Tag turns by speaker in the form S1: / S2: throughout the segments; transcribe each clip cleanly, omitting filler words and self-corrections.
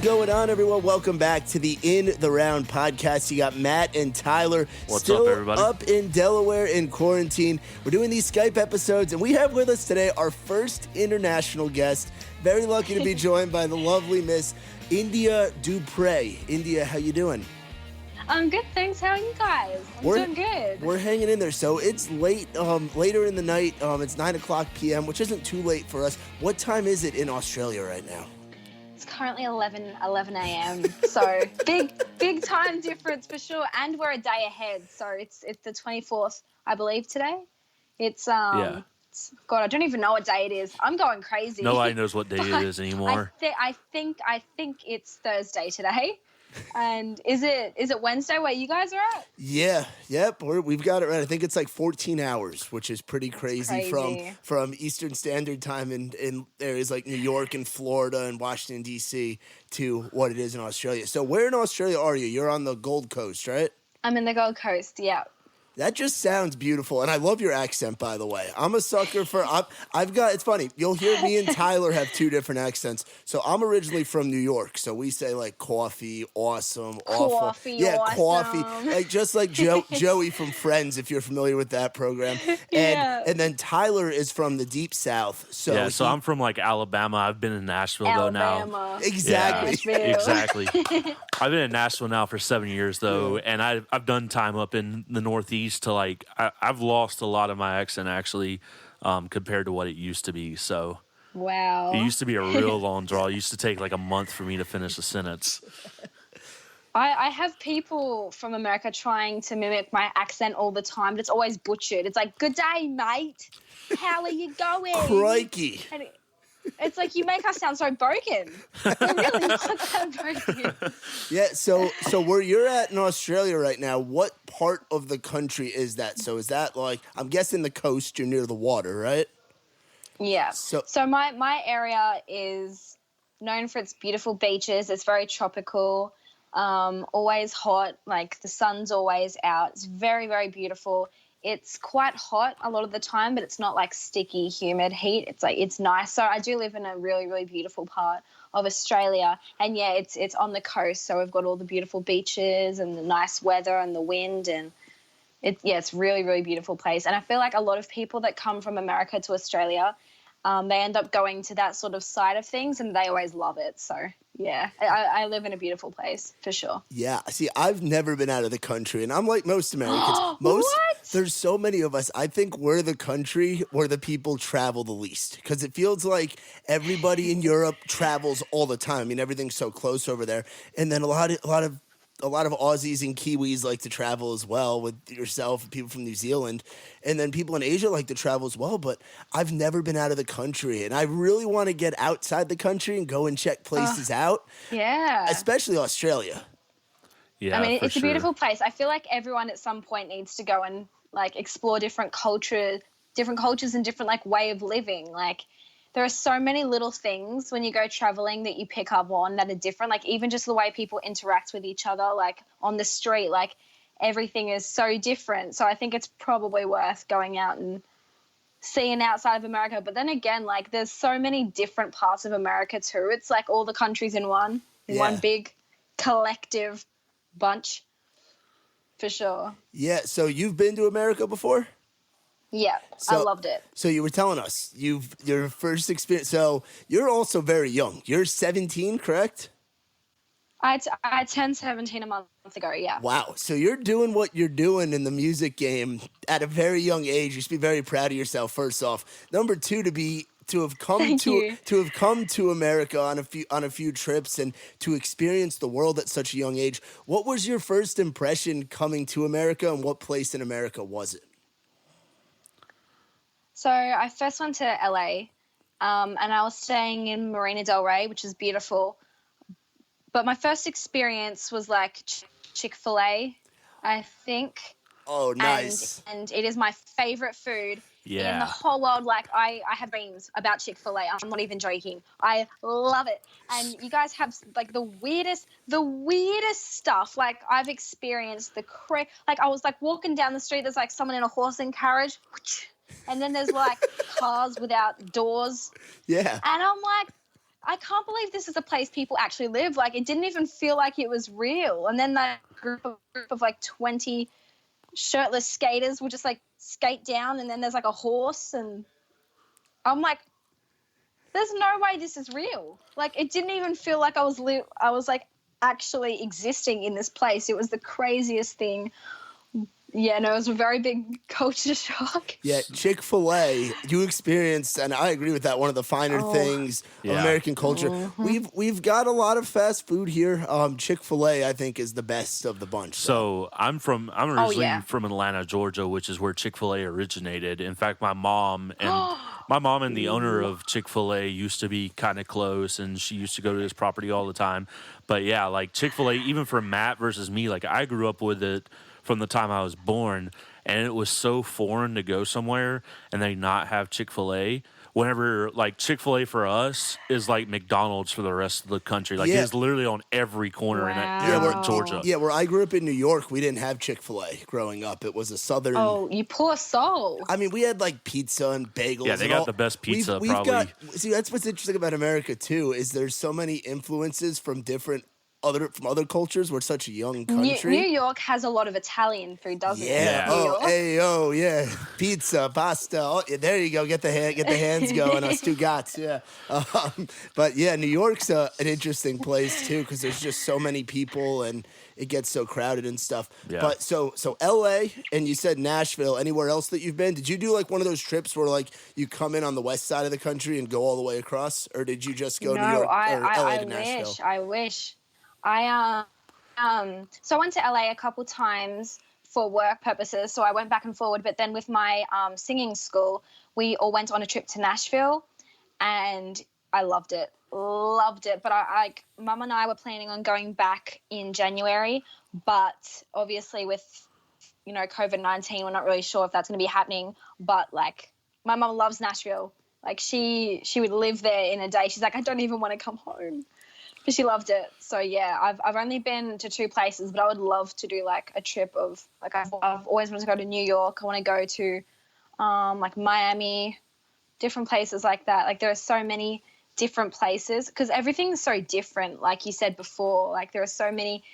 S1: going on, everyone? Welcome back to the In the Round podcast. You got Matt and Tyler.
S2: What's
S1: still
S2: up, everybody?
S1: Up in Delaware in quarantine. We're doing these Skype episodes, and we have with us today our first international guest. Very lucky to be joined by the lovely Miss India Dupriez. India, how you doing?
S3: I'm good, thanks. How are you guys? I'm doing good.
S1: We're hanging in there. So it's late, later in the night. It's 9 o'clock p.m., which isn't too late for us. What time is it in Australia right now?
S3: It's currently 11 a.m. So big time difference for sure. And we're a day ahead. So it's the 24th, I believe, today. It's God, I don't even know what day it is. I'm going crazy.
S2: Nobody knows what day it is anymore.
S3: I think it's Thursday today. And is it Wednesday where you guys are at?
S1: Yeah, yep, we've got it right. I think it's like 14 hours, which is pretty crazy. From Eastern Standard Time in areas like New York and Florida and Washington, D.C. to what it is in Australia. So where in Australia are you? You're on the Gold Coast, right?
S3: I'm in the Gold Coast, yeah.
S1: That just sounds beautiful, and I love your accent, by the way. I'm a sucker for. It's funny. You'll hear me and Tyler have two different accents. So I'm originally from New York, so we say like coffee, awesome, awful.
S3: Awesome.
S1: Coffee, like just like Joey from Friends, if you're familiar with that program. And then Tyler is from the Deep South. So
S2: I'm from like Alabama. I've been in Nashville though now.
S1: Exactly.
S2: Yeah, exactly. I've been in Nashville now for 7 years though, and I've done time up in the Northeast. To like, I've lost a lot of my accent actually, compared to what it used to be. So,
S3: wow,
S2: it used to be a real long draw. It used to take like a month for me to finish a sentence.
S3: I have people from America trying to mimic my accent all the time, but it's always butchered. It's like, "Good day, mate. How are you going?"
S1: Crikey.
S3: And it's like, you make us sound so broken. We're really not that broken.
S1: Yeah, so where you're at in Australia right now, what part of the country is that? So is that like, I'm guessing the coast, you're near the water, right?
S3: Yeah. So my area is known for its beautiful beaches. It's very tropical, always hot, like the sun's always out. It's very, very beautiful. It's quite hot a lot of the time, but it's not like sticky, humid heat. It's like, it's nice. So I do live in a really, really beautiful part of Australia. And yeah, it's on the coast. So we've got all the beautiful beaches and the nice weather and the wind. And it's really, really beautiful place. And I feel like a lot of people that come from America to Australia, they end up going to that sort of side of things and they always love it. So yeah, I live in a beautiful place for sure.
S1: Yeah. See, I've never been out of the country, and I'm like most Americans.
S3: What?
S1: There's so many of us. I think we're the country where the people travel the least, because it feels like everybody in Europe travels all the time. I mean, everything's so close over there. And then a lot of Aussies and Kiwis like to travel as well, with yourself and people from New Zealand. And then people in Asia like to travel as well. But I've never been out of the country, and I really want to get outside the country and go and check places out.
S3: Yeah.
S1: Especially Australia.
S2: Yeah,
S3: I mean, it's
S2: sure.
S3: a beautiful place. I feel like everyone at some point needs to go and like explore different cultures and different like way of living. Like, there are so many little things when you go traveling that you pick up on that are different. Like, even just the way people interact with each other, like on the street, like everything is so different. So I think it's probably worth going out and seeing outside of America. But then again, like, there's so many different parts of America too. It's like all the countries in one big collective bunch, for sure.
S1: Yeah. So you've been to America before?
S3: Yeah, I loved it.
S1: So you were telling us your first experience. So you're also very young. You're 17, correct?
S3: I turned 17 a month ago, yeah.
S1: Wow. So you're doing what you're doing in the music game at a very young age. You should be very proud of yourself, first off. Number two, to have come to America on a few trips and to experience the world at such a young age. What was your first impression coming to America, and what place in America was it?
S3: So I first went to LA, and I was staying in Marina Del Rey, which is beautiful. But my first experience was like Chick-fil-A, I think.
S1: Oh, nice.
S3: And it is my favorite food
S2: Yeah.
S3: in the whole world. Like, I have dreams about Chick-fil-A. I'm not even joking. I love it. And you guys have like the weirdest stuff. Like, I've experienced like, I was like walking down the street, there's like someone in a horse and carriage, and then there's like cars without doors.
S1: Yeah.
S3: And I'm like, I can't believe this is a place people actually live. Like, it didn't even feel like it was real. And then that group of like 20 shirtless skaters will just like skate down, and then there's like a horse, and I'm like, there's no way this is real. Like, it didn't even feel like I was like actually existing in this place. It was the craziest thing. Yeah, no, it was a very big culture shock.
S1: Yeah, Chick-fil-A, you experienced, and I agree with that, one of the finer things of American culture.
S3: Mm-hmm.
S1: We've got a lot of fast food here. Chick-fil-A, I think, is the best of the bunch.
S2: So I'm originally from Atlanta, Georgia, which is where Chick-fil-A originated. In fact, my mom and the owner of Chick-fil-A used to be kind of close, and she used to go to this property all the time. But yeah, like Chick-fil-A, even for Matt versus me, like I grew up with it from the time I was born, and it was so foreign to go somewhere and they not have Chick-fil-A. Whenever, like, Chick-fil-A for us is like McDonald's for the rest of the country. Like, it's literally on every corner in Georgia.
S1: Yeah, where I grew up in New York, we didn't have Chick-fil-A growing up. It was a southern...
S3: Oh, you poor soul.
S1: I mean, we had, like, pizza and bagels.
S2: Yeah, they got the best pizza, probably.
S1: See, that's what's interesting about America, too, is there's so many influences from other cultures. We're such a young country.
S3: New York has a lot of Italian food, doesn't it?
S1: Yeah. Oh, yeah. Pizza, pasta. Oh, yeah, there you go. Get the hands going. Us two gots. Yeah. But yeah, New York's an interesting place too, because there's just so many people and it gets so crowded and stuff.
S2: Yeah.
S1: But so L.A. and you said Nashville. Anywhere else that you've been? Did you do like one of those trips where like you come in on the west side of the country and go all the way across, or did you just go New York or L.A. to Nashville?
S3: I wish. So I went to LA a couple times for work purposes, so I went back and forward. But then with my singing school, we all went on a trip to Nashville, and I loved it. But Mum and I were planning on going back in January, but obviously with COVID-19, we're not really sure if that's going to be happening. But like, my mum loves Nashville. Like, she would live there in a day. She's like, I don't even want to come home. But she loved it. So yeah, I've only been to 2 places, but I would love to do like a trip of like, I've always wanted to go to New York. I want to go to like Miami, different places like that. Like, there are so many different places because everything's so different. Like you said before, like there are so many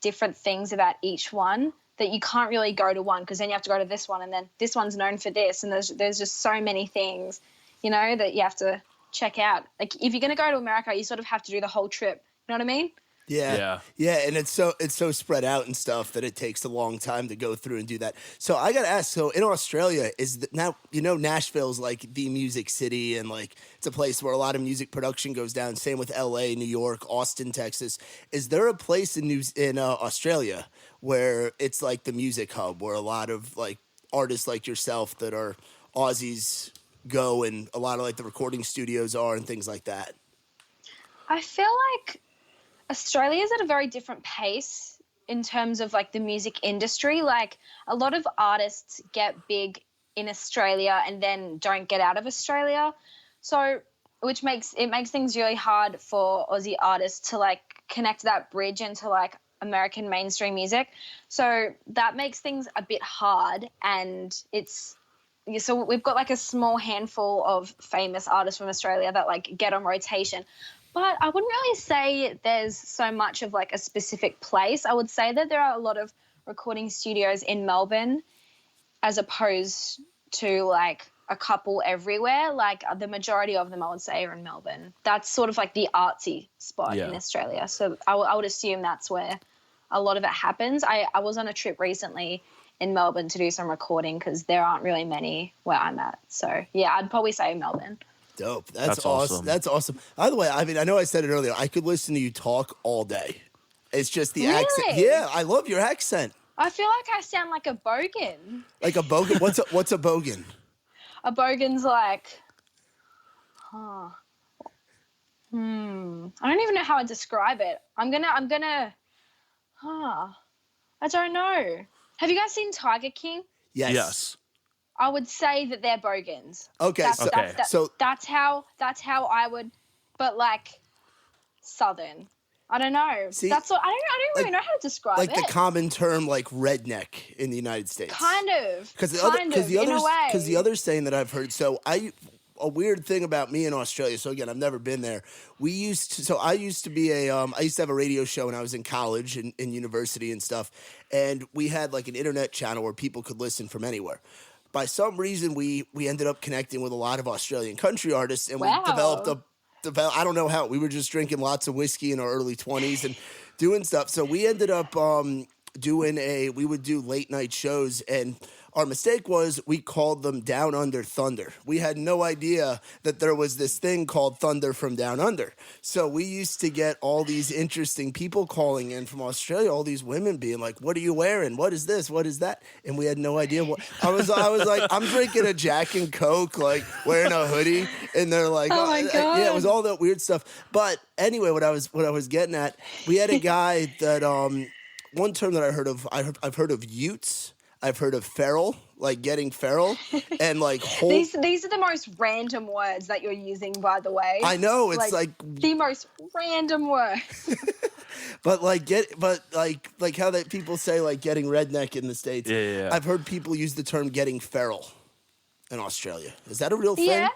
S3: different things about each one that you can't really go to one, because then you have to go to this one, and then this one's known for this, and there's just so many things, that you have to check out. Like, if you're going to go to America, you sort of have to do the whole trip. You know what I mean?
S1: Yeah, and it's so spread out and stuff that it takes a long time to go through and do that. So I gotta ask. So in Australia, now Nashville's like the music city, and like it's a place where a lot of music production goes down. Same with L.A., New York, Austin, Texas. Is there a place in Australia where it's like the music hub, where a lot of like artists like yourself that are Aussies go, and a lot of like the recording studios are and things like that?
S3: I feel like Australia's at a very different pace in terms of like the music industry. Like, a lot of artists get big in Australia and then don't get out of Australia. So, which makes things really hard for Aussie artists to like connect that bridge into like American mainstream music. So that makes things a bit hard, and so we've got like a small handful of famous artists from Australia that like get on rotation. But I wouldn't really say there's so much of like a specific place. I would say that there are a lot of recording studios in Melbourne as opposed to like a couple everywhere. Like, the majority of them, I would say, are in Melbourne. That's sort of like the artsy spot in Australia. So I would assume that's where a lot of it happens. I was on a trip recently in Melbourne to do some recording because there aren't really many where I'm at. So, yeah, I'd probably say Melbourne.
S1: Dope. That's awesome. That's awesome. By the way, I mean, I know I said it earlier. I could listen to you talk all day. It's just the accent. Yeah, I love your accent.
S3: I feel like I sound like a bogan.
S1: Like a bogan? What's a bogan?
S3: A bogan's like, I don't even know how to describe it. I don't know. Have you guys seen Tiger King?
S1: Yes.
S3: I would say that they're bogans.
S1: Okay.
S3: So that's how I would, but like Southern. I don't know.
S1: See,
S3: that's what I don't really know how to describe it.
S1: Like the common term, like redneck in the United States.
S3: Kind of.
S1: Because the other saying that I've heard. So a weird thing about me in Australia. So again, I've never been there. I used to have a radio show when I was in college and in university and stuff. And we had like an internet channel where people could listen from anywhere. By some reason, we ended up connecting with a lot of Australian country artists, and we developed I don't know how. We were just drinking lots of whiskey in our early 20s and doing stuff. So we ended up we would do late night shows, and our mistake was we called them Down Under Thunder. We had no idea that there was this thing called Thunder from Down Under. So we used to get all these interesting people calling in from Australia, all these women being like, "What are you wearing? What is this? What is that?" And we had no idea what. I was like, I'm drinking a Jack and Coke, like wearing a hoodie, and they're like,
S3: "Oh my God."
S1: Yeah, it was all that weird stuff. But anyway, what I was getting at, we had a guy that one term that I've heard of Utes. I've heard of feral, like getting feral, and like
S3: these are the most random words that you're using, by the way.
S1: I know, it's like
S3: the most random words.
S1: but like how that people say like getting redneck in the States.
S2: Yeah.
S1: I've heard people use the term getting feral in Australia. Is that a real thing?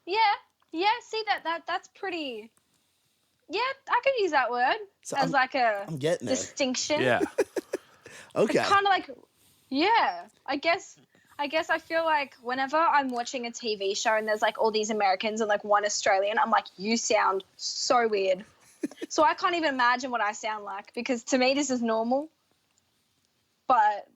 S3: Yeah. See that's pretty. Yeah, I could use that word as
S1: I'm getting
S3: distinction.
S2: Yeah.
S1: Okay.
S3: Kind of like. Yeah, I guess I feel like whenever I'm watching a TV show and there's like all these Americans and like one Australian, I'm like, you sound so weird. So I can't even imagine what I sound like, because to me this is normal. But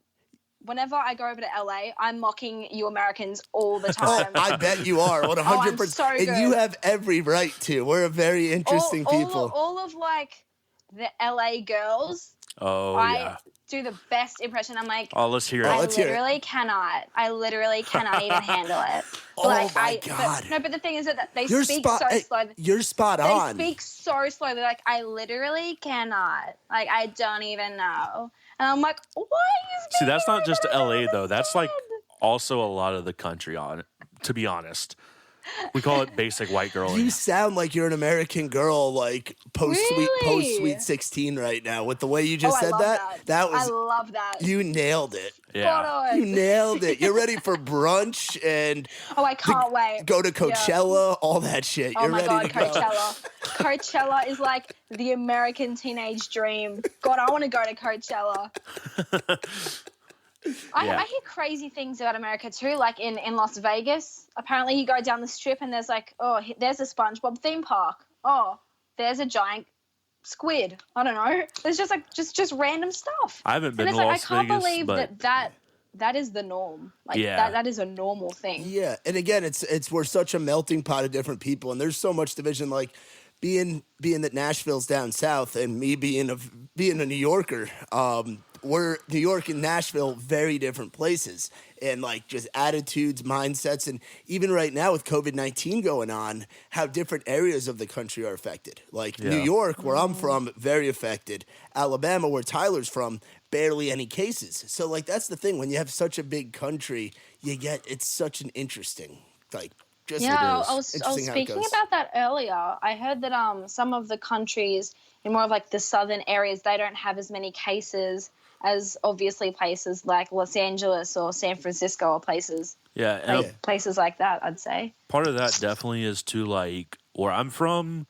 S3: whenever I go over to LA, I'm mocking you Americans all the time.
S1: Oh, I bet you are 100%.
S3: I'm so good.
S1: And you have every right to. We're a very interesting people.
S3: All of like the LA girls.
S2: Oh,
S3: I do the best impression. I'm like,
S2: let's hear it.
S3: I literally cannot even handle it.
S1: Oh my God.
S3: But the thing is that they speak so slow.
S1: You're spot on.
S3: They speak so slowly. Like, I literally cannot. Like, I don't even know. And I'm like, why is
S2: See, that's not just LA though. That's like also a lot of the country to be honest. We call it basic white girl.
S1: You sound like you're an American girl, like post Sweet 16 right now with the way you just said that.
S3: I love that.
S1: You nailed it.
S2: Yeah.
S1: You nailed it. You're ready for brunch and
S3: I can't wait.
S1: Go to Coachella, all that shit. You're ready to go.
S3: Coachella. Coachella is like the American teenage dream. God, I want to go to Coachella. I hear crazy things about America too, like in Las Vegas. Apparently you go down the strip and there's like, there's a SpongeBob theme park. Oh, there's a giant squid. I don't know. There's just like just random stuff.
S2: I haven't been to Las Vegas.
S3: I can't believe that is the norm. Like that is a normal thing.
S1: Yeah. And again, we're such a melting pot of different people, and there's so much division. Like being that Nashville's down south and me being a New Yorker, we're New York and Nashville, very different places, and like just attitudes, mindsets, and even right now with COVID-19 going on, how different areas of the country are affected. Like New York, where I'm from, very affected. Alabama, where Tyler's from, barely any cases. So like that's the thing, when you have such a big country, it's such an interesting like.
S3: I was speaking about that earlier. I heard that some of the countries in more of like the southern areas, they don't have as many cases as obviously places like Los Angeles or San Francisco or places.
S2: Yeah, and
S3: places like that, I'd say.
S2: Part of that definitely is to like where I'm from.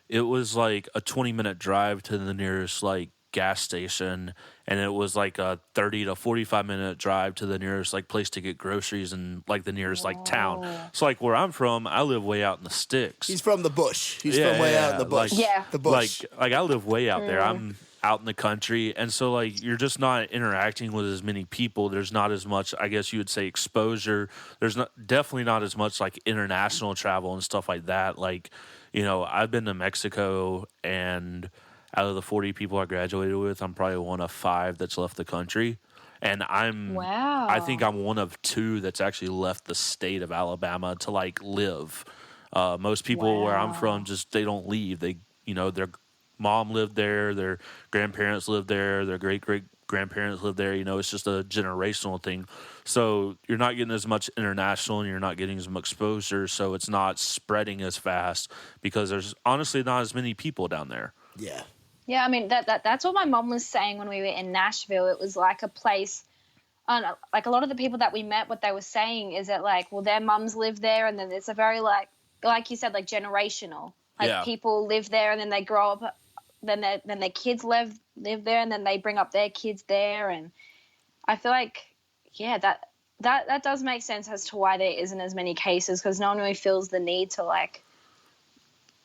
S2: It was like a 20-minute drive to the nearest like gas station, and it was like a 30 to 45-minute drive to the nearest like place to get groceries and like the nearest like town. So like where I'm from, I live way out in the sticks.
S1: He's from the bush. He's from way out in the bush.
S2: Like,
S1: the bush.
S2: Like I live way out there. I'm out in the country, and so like you're just not interacting with as many people. There's not as much, I guess you would say, exposure. There's definitely not as much like international travel and stuff like that. Like, I've been to Mexico, and out of the 40 people I graduated with, I'm probably one of 5 that's left the country. And I think I'm one of 2 that's actually left the state of Alabama to like live. Most people where I'm from they don't leave. Their mom lived there, their grandparents lived there, their great-great-grandparents lived there. It's just a generational thing. So you're not getting as much international, and you're not getting as much exposure, so it's not spreading as fast because there's honestly not as many people down there.
S1: Yeah.
S3: Yeah, I mean, that's what my mom was saying when we were in Nashville. It was like a place like a lot of the people that we met, what they were saying is that like, well, their mums live there, and then it's a very like you said, like generational. Like people live there, and then they grow up, then their kids live there, and then they bring up their kids there, and I feel like that does make sense as to why there isn't as many cases, because no one really feels the need to like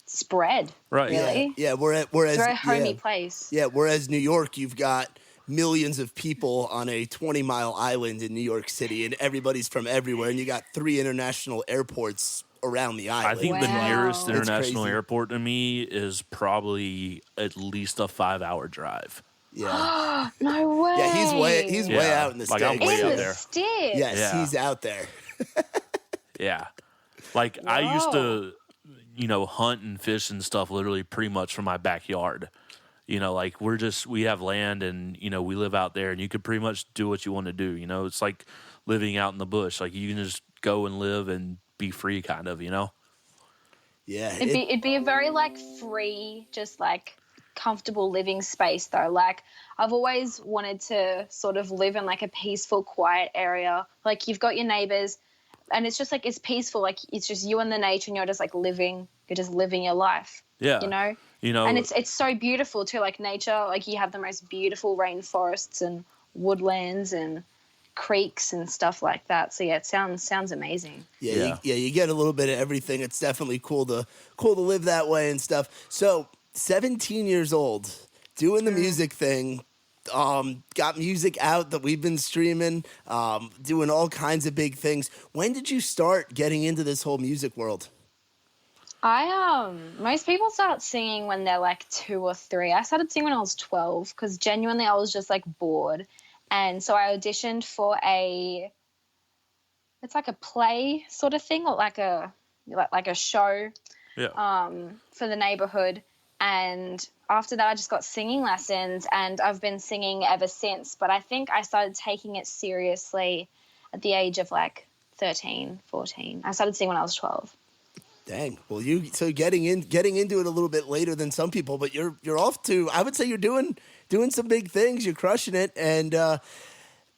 S3: spread.
S2: Right.
S3: Really.
S1: Yeah. Whereas
S3: it's a very homey place.
S1: Yeah. Whereas New York, you've got millions of people on a 20-mile island in New York City, and everybody's from everywhere, and you got 3 international airports around the island.
S2: I think the nearest international airport to me is probably at least a 5-hour drive.
S3: Yeah. No way.
S1: Yeah, he's way out in the
S2: Like,
S1: States.
S2: I'm way out
S3: in
S2: there.
S3: the States.
S1: Yes, he's out there.
S2: Yeah. Like, I used to, hunt and fish and stuff literally pretty much from my backyard. Like, we have land, and, we live out there, and you could pretty much do what you want to do. It's like living out in the bush. Like, you can just go and live and be free, kind of,
S1: Yeah.
S3: It'd be a very, like, free, just, like, comfortable living space, though. Like, I've always wanted to sort of live in, like, a peaceful, quiet area. Like, you've got your neighbors, and it's just, like, it's peaceful. Like, it's just you and the nature, and you're just, like, living your life.
S2: Yeah.
S3: And it's so beautiful too, like nature. Like you have the most beautiful rainforests and woodlands and creeks and stuff like that. So yeah, it sounds amazing.
S1: Yeah. You get a little bit of everything. It's definitely cool to live that way and stuff. So 17 years old, doing the music thing. Got music out that we've been streaming, doing all kinds of big things. When did you start getting into this whole music world?
S3: Most people start singing when they're like 2 or 3. I started singing when I was 12 because genuinely I was just like bored. And so I auditioned for it's like a play sort of thing, or like a show for the neighborhood. And after that I just got singing lessons, and I've been singing ever since. But I think I started taking it seriously at the age of like 13, 14. I started singing when I was 12.
S1: Dang. Well, so getting into it a little bit later than some people, but you're off to, I would say you're doing some big things. You're crushing it, and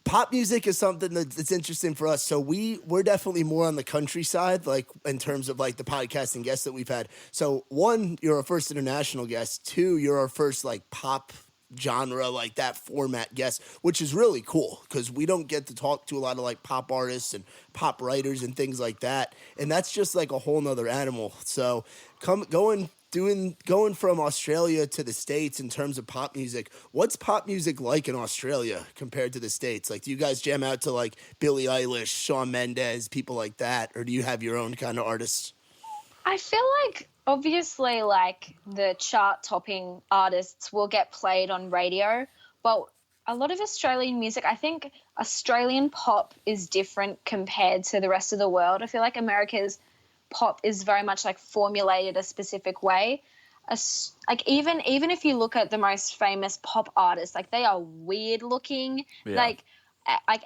S1: pop music is something that's interesting for us. So we're definitely more on the countryside, like in terms of like the podcasting guests that we've had. So 1, you're our first international guest. 2, you're our first like pop genre, like that format guest, which is really cool because we don't get to talk to a lot of like pop artists and pop writers and things like that, and that's just like a whole nother animal. So going from Australia to the States in terms of pop music, what's pop music like in Australia compared to the States? Like, do you guys jam out to like Billie Eilish, Shawn Mendes, people like that, or do you have your own kind of artists?
S3: I feel like obviously like the chart topping artists will get played on radio, but a lot of Australian music, I think Australian pop is different compared to the rest of the world. I feel like America's pop is very much like formulated a specific way. Like even if you look at the most famous pop artists, like they are weird looking. Like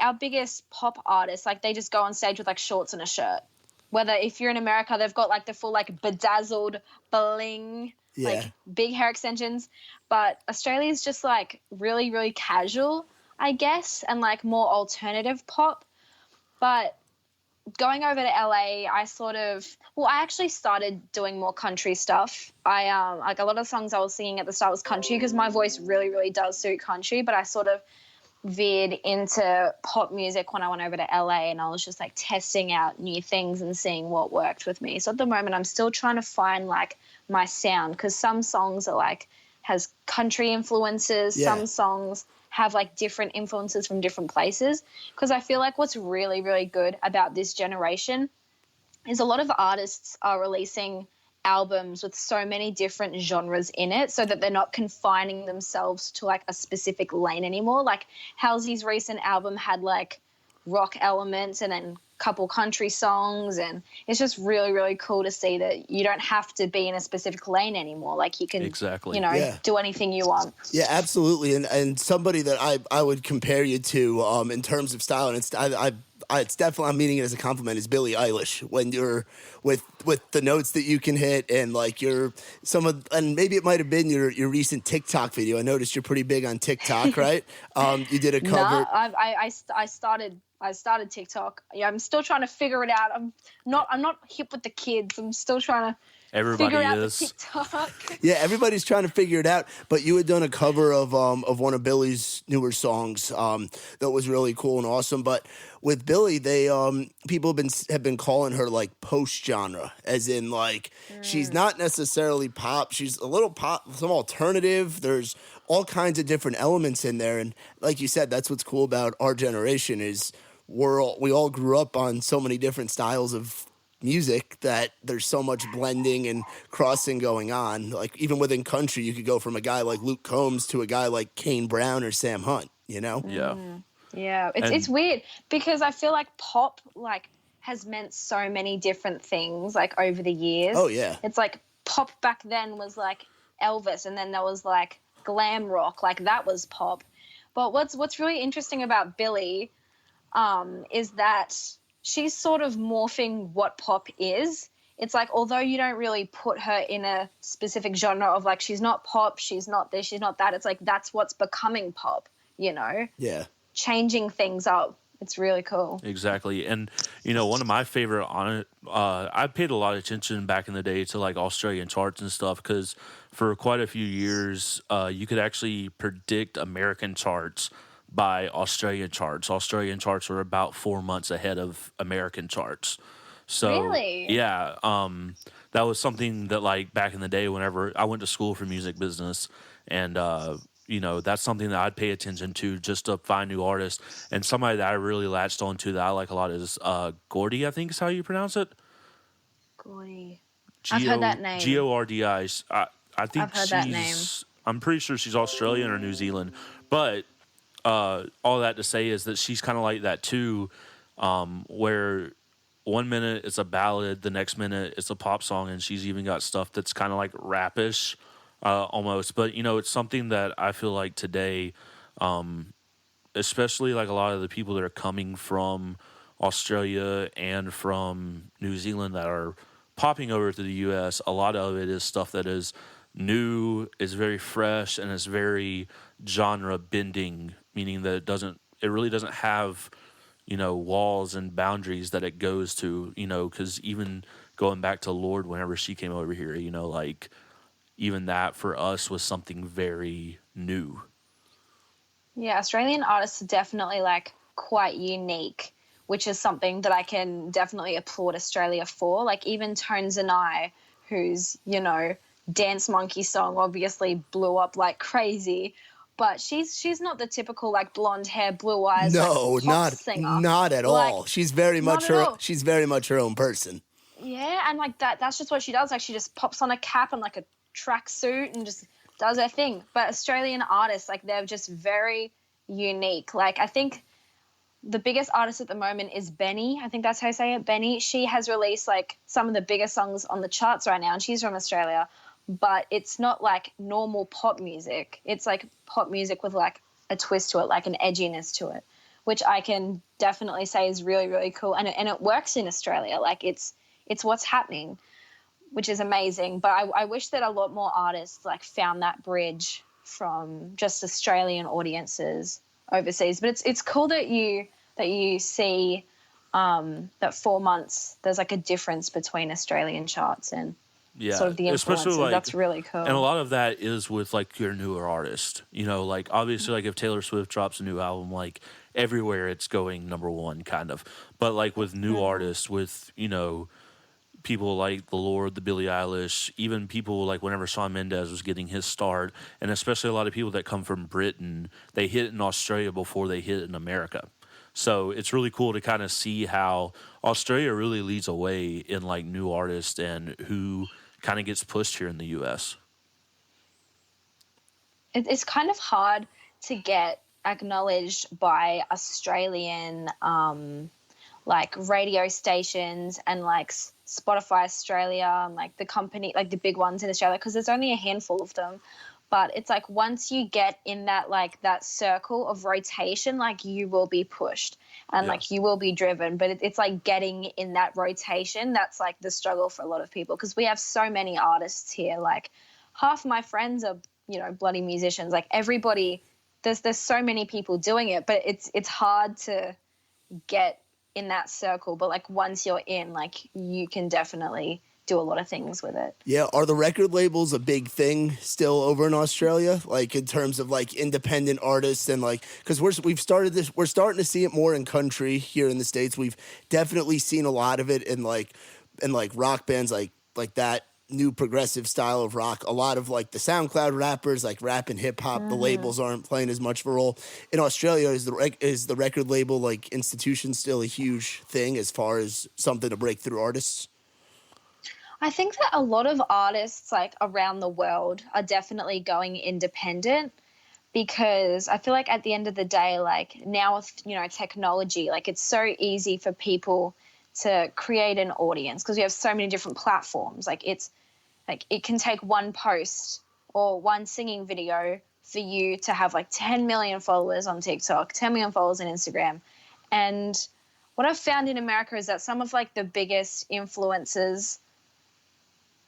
S3: our biggest pop artists, like they just go on stage with like shorts and a shirt. Whether if you're in America, they've got like the full like bedazzled bling, like big hair extensions. But Australia is just like really, really casual, I guess, and like more alternative pop. But going over to LA, I actually started doing more country stuff. I like a lot of the songs I was singing at the start was country because my voice really, really does suit country. But I sort of veered into pop music when I went over to LA, and I was just like testing out new things and seeing what worked with me. So at the moment I'm still trying to find like my sound, because some songs are like has country influences, some songs have like different influences from different places, because I feel like what's really, really good about this generation is a lot of artists are releasing albums with so many different genres in it, so that they're not confining themselves to like a specific lane anymore. Like Halsey's recent album had like rock elements and then a couple country songs, and it's just really, really cool to see that you don't have to be in a specific lane anymore. Like you can do anything you want.
S1: Yeah, absolutely. And somebody that I would compare you to in terms of style, and it's definitely, I'm meaning it as a compliment, is Billie Eilish. When you're with the notes that you can hit, and like and maybe it might have been your recent TikTok video. I noticed you're pretty big on TikTok, right? You did a cover.
S3: Nah, I started TikTok. Yeah, I'm still trying to figure it out. I'm not hip with the kids. I'm still trying to figure out the TikTok.
S1: Yeah, everybody's trying to figure it out. But you had done a cover of one of Billie's newer songs that was really cool and awesome. But with Billie, they people have been calling her like post genre, as in like she's not necessarily pop. She's a little pop, some alternative. There's all kinds of different elements in there, and like you said, that's what's cool about our generation is we all grew up on so many different styles of music that there's so much blending and crossing going on. Like even within country, you could go from a guy like Luke Combs to a guy like Kane Brown or Sam Hunt, you know?
S2: Yeah.
S3: Yeah. It's weird because I feel like pop like has meant so many different things like over the years.
S1: Oh yeah.
S3: It's like pop back then was like Elvis, and then there was like glam rock, like that was pop. But what's really interesting about Billie is that she's sort of morphing what pop is. It's like, although you don't really put her in a specific genre of like, she's not pop, she's not this, she's not that. It's like, that's what's becoming pop, you know?
S1: Yeah.
S3: Changing things up. It's really cool.
S2: Exactly. And, you know, one of my favorite on it, I paid a lot of attention back in the day to like Australian charts and stuff, because for quite a few years, you could actually predict American charts by Australian charts. Australian charts were about 4 months ahead of American charts. So,
S3: really?
S2: Yeah, that was something that like back in the day, whenever I went to school for music business, and you know, that's something that I'd pay attention to just to find new artists. And somebody that I really latched onto that I like a lot is Gordy, I think is how you pronounce it.
S3: Gordy. I've heard that name.
S2: Gordi. I think
S3: I've heard that name.
S2: I'm pretty sure she's Australian or New Zealand. But all that to say is that she's kind of like that too, where 1 minute it's a ballad, the next minute it's a pop song, and she's even got stuff that's kind of like rapish. Almost, but you know, it's something that I feel like today, especially like a lot of the people that are coming from Australia and from New Zealand that are popping over to the US, a lot of it is stuff that is new, is very fresh, and is very genre bending, meaning that it really doesn't have, you know, walls and boundaries that it goes to, you know, because even going back to Lorde, whenever she came over here, you know, like, even that for us was something very new.
S3: Yeah, Australian artists are definitely like quite unique, which is something that I can definitely applaud Australia for. Like even Tones and I, whose, you know, Dance Monkey song obviously blew up like crazy, but she's not the typical like blonde hair, blue eyes,
S1: no,
S3: like, pop singer.
S1: Not at
S3: like,
S1: all. She's very much her own person.
S3: Yeah, and like that's just what she does. Like she just pops on a cap and like a tracksuit and just does her thing. But Australian artists, like they're just very unique. Like I think the biggest artist at the moment is Benny. I think that's how you say it, Benny. She has released like some of the biggest songs on the charts right now, and she's from Australia. But it's not like normal pop music. It's like pop music with like a twist to it, like an edginess to it, which I can definitely say is really, really cool. And it works in Australia. Like it's what's happening, which is amazing. But I wish that a lot more artists like found that bridge from just Australian audiences overseas. But it's cool that you see that 4 months there's like a difference between Australian charts and sort of the influences.
S2: Like,
S3: that's really cool.
S2: And a lot of that is with like your newer artist. You know, like obviously like if Taylor Swift drops a new album, like everywhere it's going number one kind of. But like with new artists, with, you know, people like the Lorde, the Billie Eilish, even people like whenever Shawn Mendes was getting his start, and especially a lot of people that come from Britain, they hit in Australia before they hit in America. So it's really cool to kind of see how Australia really leads away in like new artists and who kind of gets pushed here in the U.S.
S3: It's kind of hard to get acknowledged by Australian like radio stations and like Spotify Australia and like the company, like the big ones in Australia, because there's only a handful of them. But it's like once you get in that like that circle of rotation, like you will be pushed and like you will be driven. But it's like getting in that rotation. That's like the struggle for a lot of people, because we have so many artists here. Like half my friends are, you know, bloody musicians. Like everybody, there's so many people doing it, but it's hard to get in that circle. But like once you're in, like you can definitely do a lot of things with it.
S1: Yeah, are the record labels a big thing still over in Australia? Like in terms of like independent artists and like, because we're starting to see it more in country here in the States. We've definitely seen a lot of it in like rock bands like that new progressive style of rock. A lot of like the SoundCloud rappers, like rap and hip hop, the labels aren't playing as much of a role. In Australia, is the record label like institution still a huge thing as far as something to break through artists?
S3: I think that a lot of artists like around the world are definitely going independent, because I feel like at the end of the day, like now with, you know, technology, like it's so easy for people to create an audience because we have so many different platforms. Like it's like it can take one post or one singing video for you to have like 10 million followers on TikTok, 10 million followers on Instagram. And what I've found in America is that some of like the biggest influencers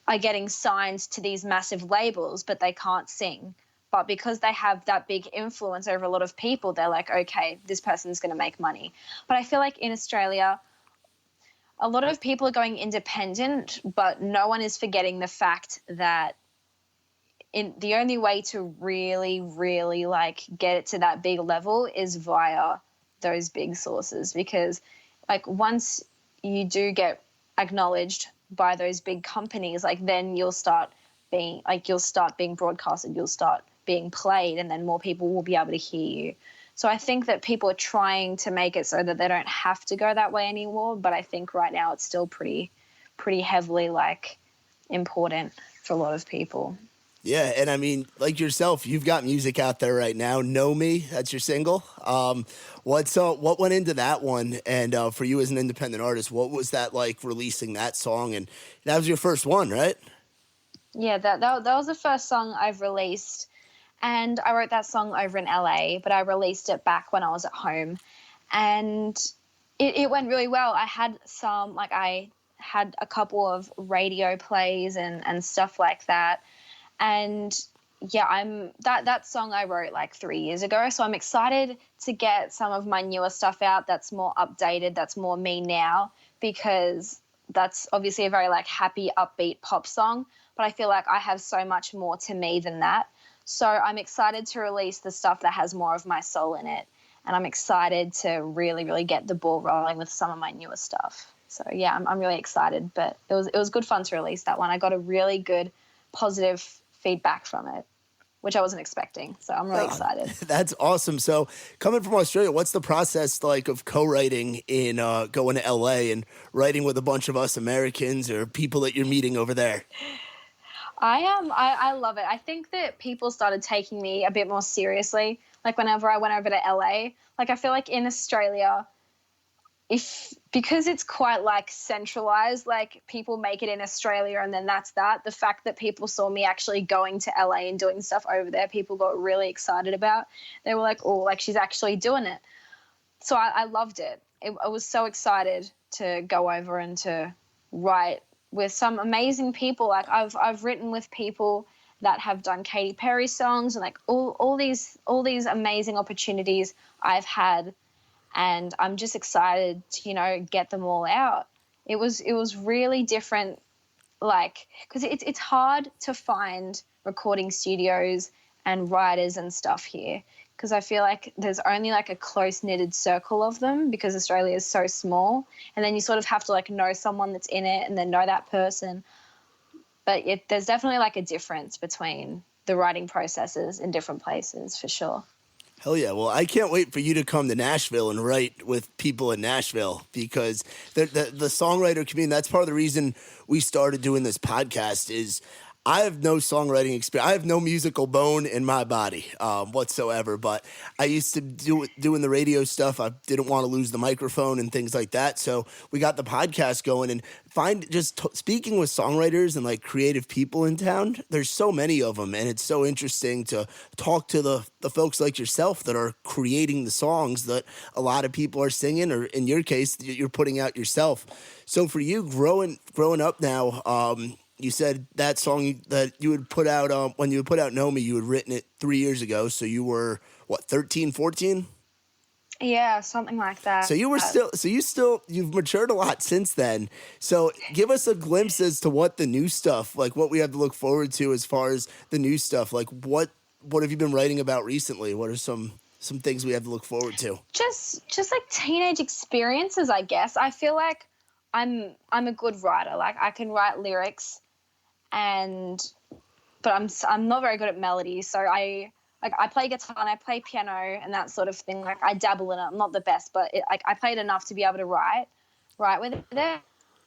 S3: are getting signed to these massive labels, but they can't sing. But because they have that big influence over a lot of people, they're like, okay, this person's going to make money. But I feel like in Australia, a lot of people are going independent, but no one is forgetting the fact that the only way to really, really like get it to that big level is via those big sources. Because like once you do get acknowledged by those big companies, like then you'll start being broadcasted, you'll start being played, and then more people will be able to hear you. So I think that people are trying to make it so that they don't have to go that way anymore, but I think right now it's still pretty heavily like important for a lot of people.
S1: Yeah, and I mean, like yourself, you've got music out there right now. Know Me, that's your single. What went into that one? And for you as an independent artist, what was that like releasing that song? And that was your first one, right?
S3: Yeah, that was the first song I've released. And I wrote that song over in LA, but I released it back when I was at home. And it went really well. I had a couple of radio plays and stuff like that. And yeah, that song I wrote like 3 years ago. So I'm excited to get some of my newer stuff out that's more updated, that's more me now, because that's obviously a very like happy, upbeat pop song. But I feel like I have so much more to me than that. So I'm excited to release the stuff that has more of my soul in it. And I'm excited to really, really get the ball rolling with some of my newer stuff. So yeah, I'm really excited. But it was good fun to release that one. I got a really good positive feedback from it, which I wasn't expecting. So I'm really excited.
S1: That's awesome. So coming from Australia, what's the process like of co-writing in going to LA and writing with a bunch of us Americans or people that you're meeting over there?
S3: I love it. I think that people started taking me a bit more seriously. Like whenever I went over to LA, like I feel like in Australia, because it's quite like centralized, like people make it in Australia and then that's that. The fact that people saw me actually going to LA and doing stuff over there, people got really excited about. They were like, oh, like she's actually doing it. So I loved it. I was so excited to go over and to write with some amazing people. Like I've written with people that have done Katy Perry songs, and like all these amazing opportunities I've had. And I'm just excited to, you know, get them all out. It was really different, like, because it's hard to find recording studios and writers and stuff here, because I feel like there's only like a close-knitted circle of them because Australia is so small. And then you sort of have to like know someone that's in it and then know that person. But there's definitely like a difference between the writing processes in different places for sure.
S1: Hell yeah. Well, I can't wait for you to come to Nashville and write with people in Nashville, because the songwriter community, that's part of the reason we started doing this podcast is I have no songwriting experience. I have no musical bone in my body whatsoever. But I used to doing the radio stuff. I didn't want to lose the microphone and things like that. So we got the podcast going and speaking with songwriters and like creative people in town. There's so many of them, and it's so interesting to talk to the folks like yourself that are creating the songs that a lot of people are singing, or in your case, you're putting out yourself. So for you, growing up now. You said that song that you would put out when you would put out Know Me, you had written it 3 years ago. So you were, what, 13, 14?
S3: Yeah, something like that.
S1: So you've matured a lot since then. So give us a glimpse as to what the new stuff, like what we have to look forward to as far as the new stuff. Like what have you been writing about recently? What are some things we have to look forward to? Just
S3: like teenage experiences, I guess. I feel like I'm a good writer. Like I can write lyrics. But I'm not very good at melody, so I play guitar and I play piano and that sort of thing. Like I dabble in it. I'm not the best, but I played enough to be able to write with it.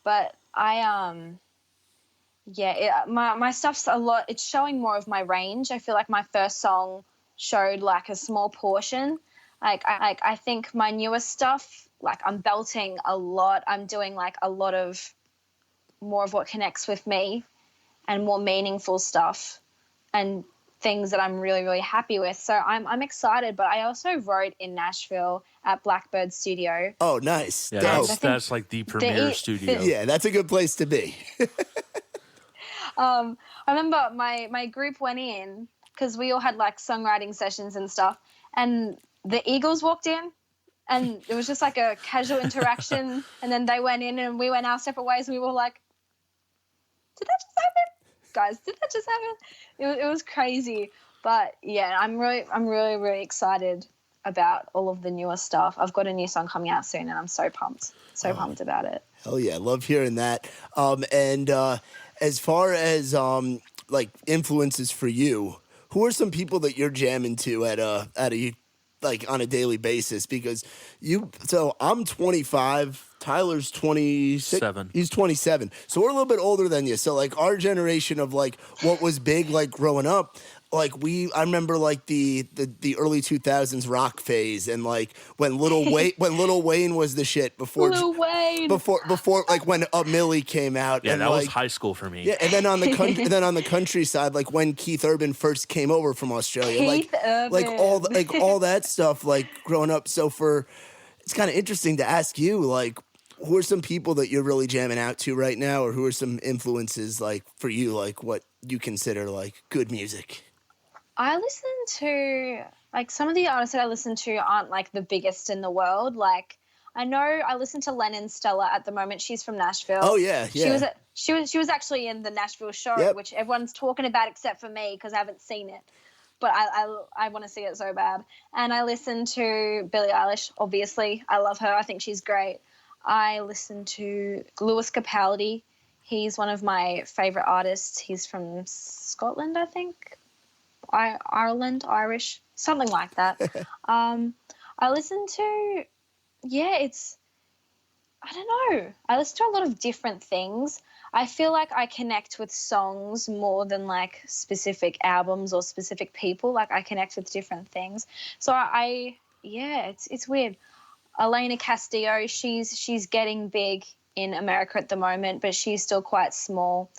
S3: But my stuff's a lot. It's showing more of my range. I feel like my first song showed like a small portion. I think my newest stuff, like I'm belting a lot. I'm doing like a lot of more of what connects with me. And more meaningful stuff and things that I'm really, really happy with. So I'm excited, but I also wrote in Nashville at Blackbird Studio.
S1: Oh, nice.
S2: Yeah, that's like the premier studio.
S1: Yeah, that's a good place to be.
S3: I remember my group went in because we all had like songwriting sessions and stuff, and the Eagles walked in. And it was just like a casual interaction. And then they went in and we went our separate ways. And we were like, did that just happen? Guys, did that just happen? It was crazy. But yeah, I'm really, really excited about all of the newer stuff. I've got a new song coming out soon and I'm so pumped about it.
S1: Hell yeah, love hearing that. And as far as like influences for you, who are some people that you're jamming to at a like on a daily basis? Because I'm 25. Tyler's 26. He's 27. So we're a little bit older than you. So like our generation of like what was big like growing up, like I remember like the early 2000s rock phase and like when Lil Wayne was the shit before like when Millie came out.
S2: Yeah,
S1: and
S2: that
S1: like,
S2: was high school for me.
S1: Yeah, and then on the countryside, like when Keith Urban first came over from Australia, like all that stuff like growing up. So it's kind of interesting to ask you, like, who are some people that you're really jamming out to right now, or who are some influences like for you, like what you consider like good music?
S3: I listen to like some of the artists that I listen to aren't like the biggest in the world. Like I know I listen to Lennon Stella at the moment. She's from Nashville.
S1: Oh yeah.
S3: She was actually in the Nashville show,
S1: yep.
S3: which everyone's talking about except for me because I haven't seen it. But I want to see it so bad. And I listen to Billie Eilish, obviously. I love her. I think she's great. I listen to Lewis Capaldi. He's one of my favourite artists. He's from Scotland, I think. Ireland, Irish, something like that. I listen to, I don't know. I listen to a lot of different things. I feel like I connect with songs more than like specific albums or specific people. Like I connect with different things. So it's weird. Elena Castillo, she's getting big in America at the moment, but she's still quite small.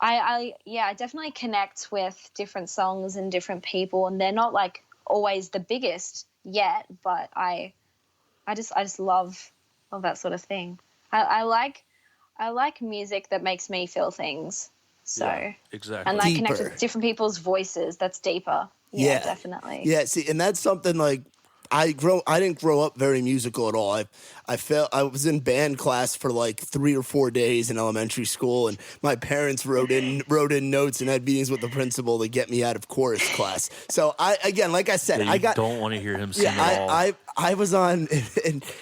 S3: I definitely connect with different songs and different people, and they're not like always the biggest yet, but I just love that sort of thing. I like music that makes me feel things. So
S2: yeah, exactly.
S3: And I connect with different people's voices. That's deeper. Yeah, definitely.
S1: Yeah, see, and that's something like I didn't grow up very musical at all. I was in band class for like 3 or 4 days in elementary school, and my parents wrote in notes and had meetings with the principal to get me out of chorus class. So like I said,
S2: don't want to hear him sing at all.
S1: I was on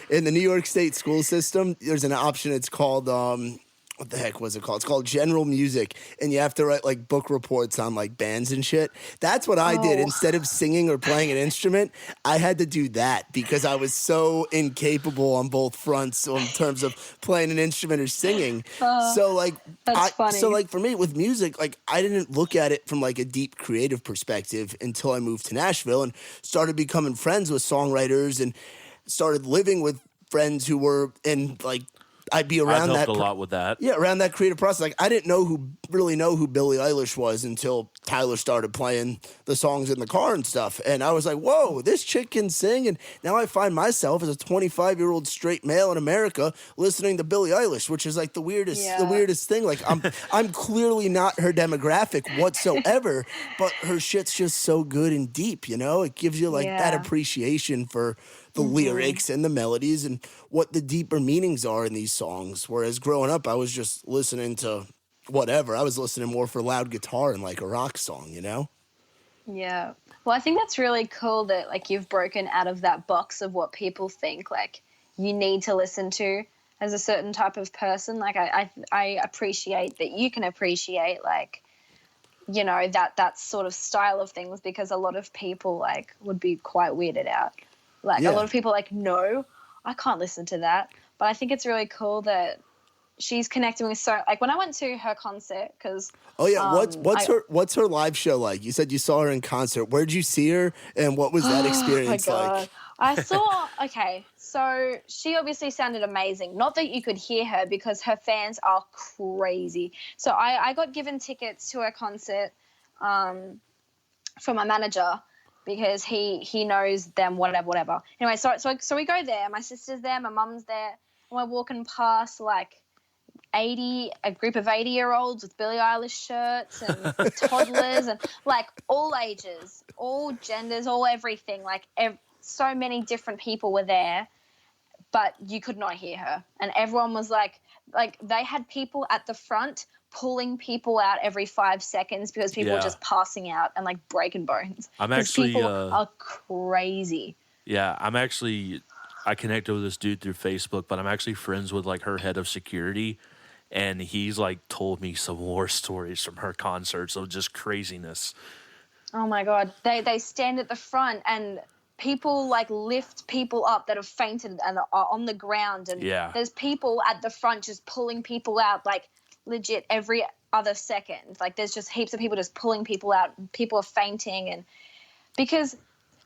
S1: in the New York State school system. There's an option. It's called what the heck was it called? It's called General Music, and you have to write like book reports on like bands and shit. That's what I did. Instead of singing or playing an instrument, I had to do that because I was so incapable on both fronts in terms of playing an instrument or singing. So like,
S3: that's funny.
S1: So like for me with music, like I didn't look at it from like a deep creative perspective until I moved to Nashville and started becoming friends with songwriters and started living with friends who were in like. I'd be around
S2: I've
S1: that.
S2: helped a lot with that.
S1: Yeah, around that creative process. Like I didn't really know who Billie Eilish was until Tyler started playing the songs in the car and stuff. And I was like, whoa, this chick can sing. And now I find myself as a 25-year-old straight male in America listening to Billie Eilish, which is like the weirdest thing. Like I'm clearly not her demographic whatsoever, but her shit's just so good and deep, you know? It gives you like that appreciation for the lyrics and the melodies and what the deeper meanings are in these songs. Whereas growing up, I was just listening to whatever. I was listening more for loud guitar and like a rock song, you know?
S3: Yeah. Well, I think that's really cool that like you've broken out of that box of what people think like you need to listen to as a certain type of person. Like I appreciate that you can appreciate like, you know, that sort of style of things, because a lot of people like would be quite weirded out. Like a lot of people like, no, I can't listen to that. But I think it's really cool that she's connecting with like when I went to her concert, because
S1: what's her live show like? You said you saw her in concert. Where'd you see her, and what was that experience like?
S3: I saw so she obviously sounded amazing. Not that you could hear her because her fans are crazy. So I got given tickets to her concert from my manager, because he knows them, whatever. Anyway, so we go there. My sister's there, my mum's there, and we're walking past like a group of 80-year-olds with Billie Eilish shirts and toddlers and like all ages, all genders, all everything. Like so many different people were there, but you could not hear her. And everyone was like they had people at the front pulling people out every 5 seconds because people were just passing out and like breaking bones. People are crazy.
S2: Yeah, I connected with this dude through Facebook, but I'm actually friends with like her head of security, and he's like told me some war stories from her concerts of just craziness.
S3: Oh my God. They stand at the front and people like lift people up that have fainted and are on the ground, and there's people at the front just pulling people out like legit every other second. Like there's just heaps of people just pulling people out. People are fainting, and because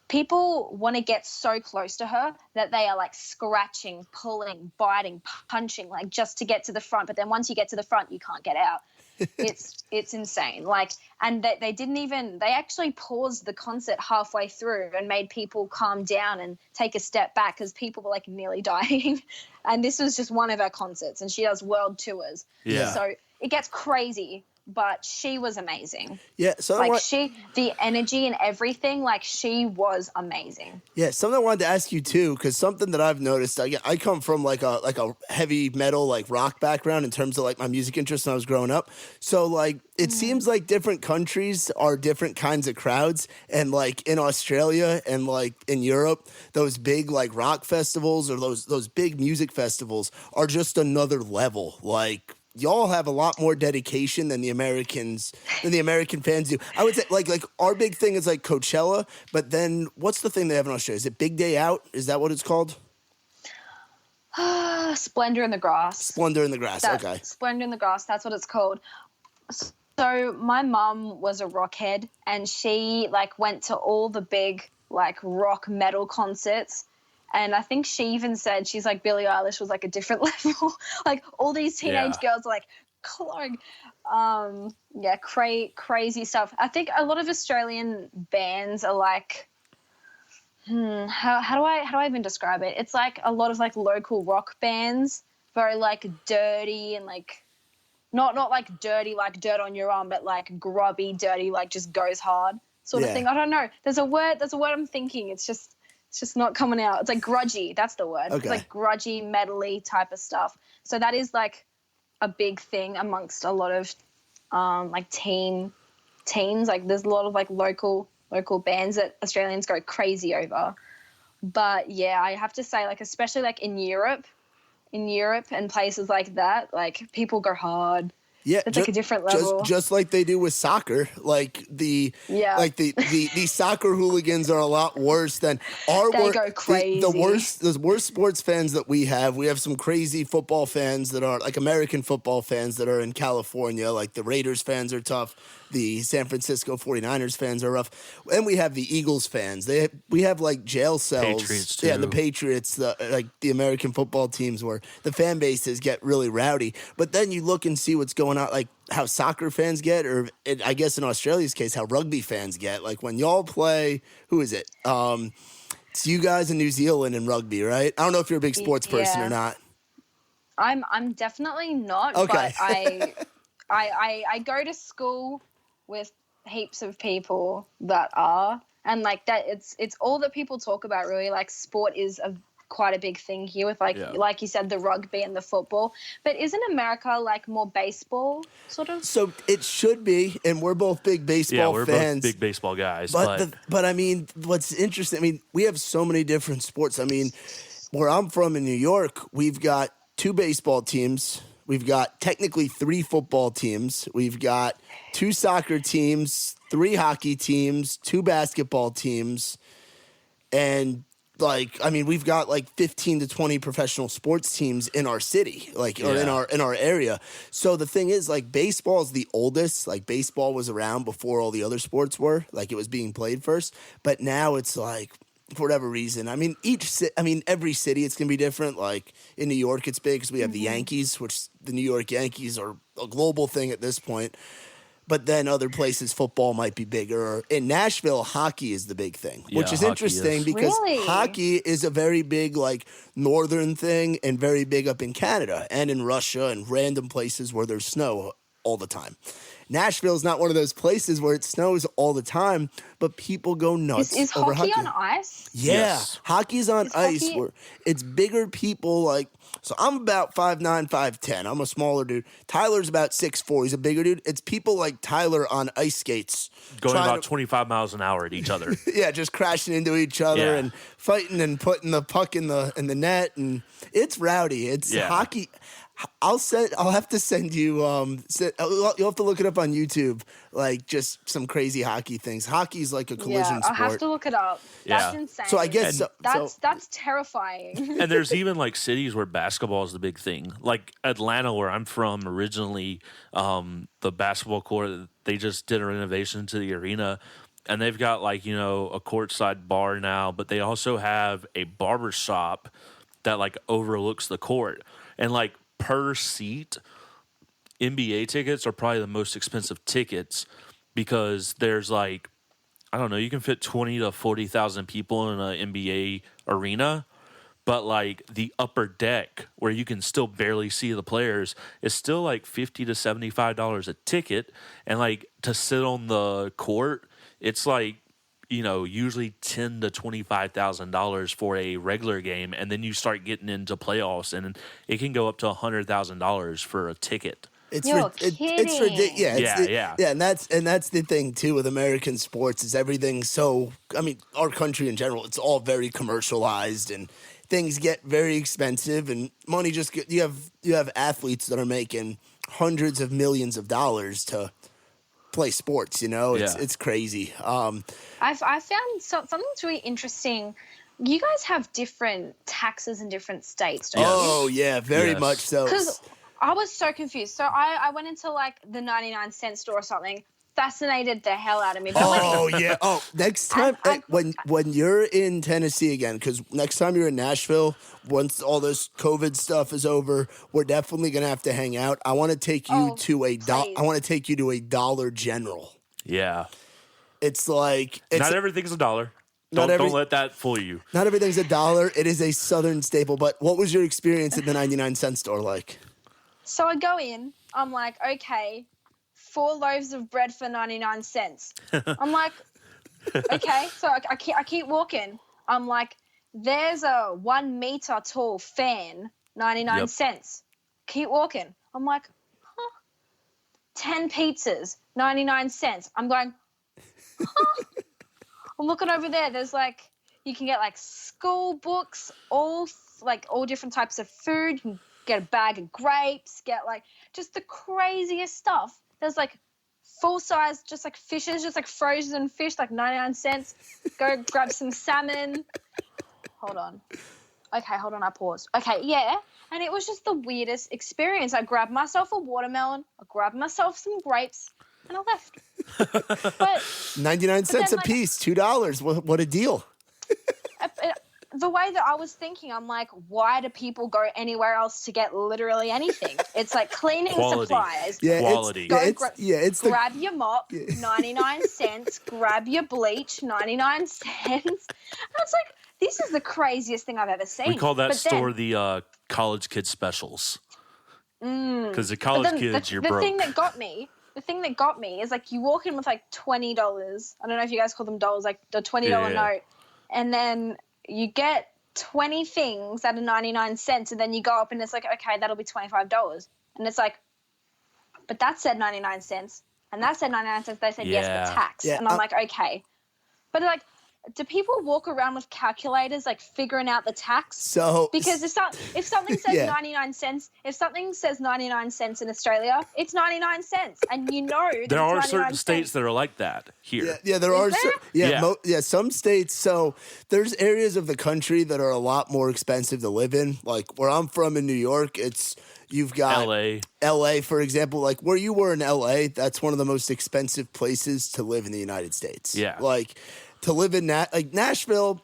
S3: people want to get so close to her that they are like scratching, pulling, biting, punching, like just to get to the front. But then once you get to the front, you can't get out. It's insane. Like, and they actually paused the concert halfway through and made people calm down and take a step back because people were like nearly dying. And this was just one of her concerts, and she does world tours.
S1: Yeah.
S3: So it gets crazy, but she was amazing.
S1: Yeah. So
S3: like the energy and everything, like she was amazing.
S1: Yeah. Something I wanted to ask you too, because something that I've noticed, I come from like a heavy metal, like rock background in terms of like my music interest when I was growing up. So like, it seems like different countries are different kinds of crowds. And like in Australia and like in Europe, those big like rock festivals or those big music festivals are just another level. Like, y'all have a lot more dedication than the American fans do. I would say like our big thing is like Coachella, but then what's the thing they have in Australia? Is it Big Day Out? Is that what it's called?
S3: Splendor in the Grass.
S1: Splendor in the Grass. Okay.
S3: Splendor in the Grass. That's what it's called. So my mum was a rockhead, and she like went to all the big like rock metal concerts. And I think she even said, she's like, Billie Eilish was like a different level. Like all these teenage girls are like, crazy stuff. I think a lot of Australian bands are like, how do I even describe it? It's like a lot of like local rock bands, very like dirty and like, not like dirty, like dirt on your arm, but like grubby, dirty, like just goes hard sort of thing. I don't know. There's a word I'm thinking. It's just not coming out. It's like grudgy. That's the word.
S1: Okay.
S3: It's like grudgy, metal-y type of stuff. So that is like a big thing amongst a lot of like teens. Like there's a lot of like local bands that Australians go crazy over. But yeah, I have to say, like especially like in Europe, in Europe and places like that, like people go hard.
S1: Yeah,
S3: it's like a different level.
S1: Just like they do with soccer. Like the soccer hooligans are a lot worse than
S3: they go crazy.
S1: The worst sports fans that we have. We have some crazy football fans that are like American football fans that are in California. Like the Raiders fans are tough. The San Francisco 49ers fans are rough. And we have the Eagles fans. We have like jail cells.
S2: Patriots too.
S1: Yeah, the Patriots, the American football teams where the fan bases get really rowdy. But then you look and see what's going on, like how soccer fans get, or I guess in Australia's case, how rugby fans get. Like when y'all play, who is it? It's you guys in New Zealand in rugby, right? I don't know if you're a big sports person or not.
S3: I'm definitely not.
S1: Okay.
S3: But I go to school with heaps of people that are, and like that it's all that people talk about really. Like sport is quite a big thing here with like you said, the rugby and the football. But isn't America like more baseball sort of?
S1: So it should be, and we're both big baseball
S2: we're
S1: fans.
S2: both big baseball guys.
S1: But I mean, what's interesting, I mean, we have so many different sports. I mean, where I'm from in New York, we've got 2 baseball teams. We've got technically 3 football teams. We've got 2 soccer teams, 3 hockey teams, 2 basketball teams, and we've got like 15 to 20 professional sports teams in our city, or in our area. So the thing is, like, baseball is the oldest. Like, baseball was around before all the other sports were. Like, it was being played first. But now it's like, for whatever reason, I mean, every city it's gonna be different. Like in New York, it's big because we have the Yankees, which the New York Yankees are a global thing at this point. But then other places, football might be bigger. In Nashville, hockey is the big thing, which is interesting because hockey is a very big, like, northern thing and very big up in Canada and in Russia and random places where there's snow all the time. Nashville is not one of those places where it snows all the time, but people go nuts.
S3: Is
S1: over
S3: hockey on ice?
S1: Yeah,
S2: yes.
S1: Hockey's on ice. Where it's bigger people. Like, so I'm about 5'9", 5'10". I'm a smaller dude. Tyler's about 6'4". He's a bigger dude. It's people like Tyler on ice skates.
S2: Going about 25 miles an hour at each other.
S1: Yeah, just crashing into each other and fighting and putting the puck in the net. And it's rowdy. It's hockey. I'll have to send you. You'll have to look it up on YouTube. Like just some crazy hockey things. Hockey's like a collision sport.
S3: I'll have to look it up. That's insane.
S1: So I guess
S3: that's terrifying.
S2: And there's even like cities where basketball is the big thing. Like Atlanta, where I'm from originally, the basketball court, they just did a renovation to the arena. And they've got like, a courtside bar now, but they also have a barber shop that like overlooks the court. And like per seat, NBA tickets are probably the most expensive tickets because there's like, I don't know, you can fit 20 to 40,000 people in an NBA arena, but like the upper deck where you can still barely see the players is still like $50 to $75 a ticket. And like to sit on the court, it's like, usually $10,000 to $25,000 for a regular game, and then you start getting into playoffs, and it can go up to $100,000 for a ticket.
S1: It's ridiculous.
S2: Yeah.
S1: And that's the thing too with American sports is everything. So I mean, our country in general, it's all very commercialized, and things get very expensive, and money just you have athletes that are making hundreds of millions of dollars to play sports, it's crazy.
S3: I found something that's really interesting. You guys have different taxes in different states, don't you?
S1: Oh yeah, very much so.
S3: Because I was so confused. So I went into like the 99-cent store or something. Fascinated the hell out of me.
S1: Next time when you're in Tennessee again, because next time you're in Nashville, once all this COVID stuff is over, we're definitely gonna have to hang out. I want to take you to a Dollar General.
S2: Yeah,
S1: it's like
S2: not everything's a dollar. Don't let that fool you.
S1: Not everything's a dollar. It is a Southern staple. But what was your experience at the 99-cent store like?
S3: So I go in. I'm like, okay. 4 loaves of bread for 99 cents. I'm like, okay. So I keep walking. I'm like, there's a 1 meter tall fan, 99 cents. Keep walking. I'm like, 10 pizzas, 99 cents. I'm going, I'm looking over there. There's like You can get like school books, all different types of food. You can get a bag of grapes, get like just the craziest stuff. There's like full size, just like fishes, just like frozen fish, like 99 cents. Go grab some salmon. Hold on. Okay, hold on. I paused. Okay, yeah. And it was just the weirdest experience. I grabbed myself a watermelon. I grabbed myself some grapes, and I left. But
S1: 99 cents a piece, $2. What a deal.
S3: The way that I was thinking, I'm like, why do people go anywhere else to get literally anything? It's like cleaning supplies.
S1: Yeah,
S2: quality.
S3: Grab your mop, 99 cents. Grab your bleach, 99 cents. And it's like, this is the craziest thing I've ever seen.
S2: We call that store the college kid specials. Because the college kids, you're broke.
S3: The thing that got me is like you walk in with like $20. I don't know if you guys call them dollars, like the $20 note. And then you get 20 things that are 99 cents. And then you go up and it's like, okay, that'll be $25. And it's like, but that said 99 cents. And that said 99 cents. They said yes, but tax. Yeah, and I'm like, okay. But like, do people walk around with calculators like figuring out the tax?
S1: So
S3: because if something says 99 cents, if something says 99 cents in Australia, it's 99 cents, and you know
S2: there are certain states that are like that here.
S1: Yeah, there are. Some states. So there's areas of the country that are a lot more expensive to live in. Like where I'm from in New York, you've got LA, for example. Like where you were in LA, that's one of the most expensive places to live in the United States.
S2: Yeah,
S1: like. To live in Nashville,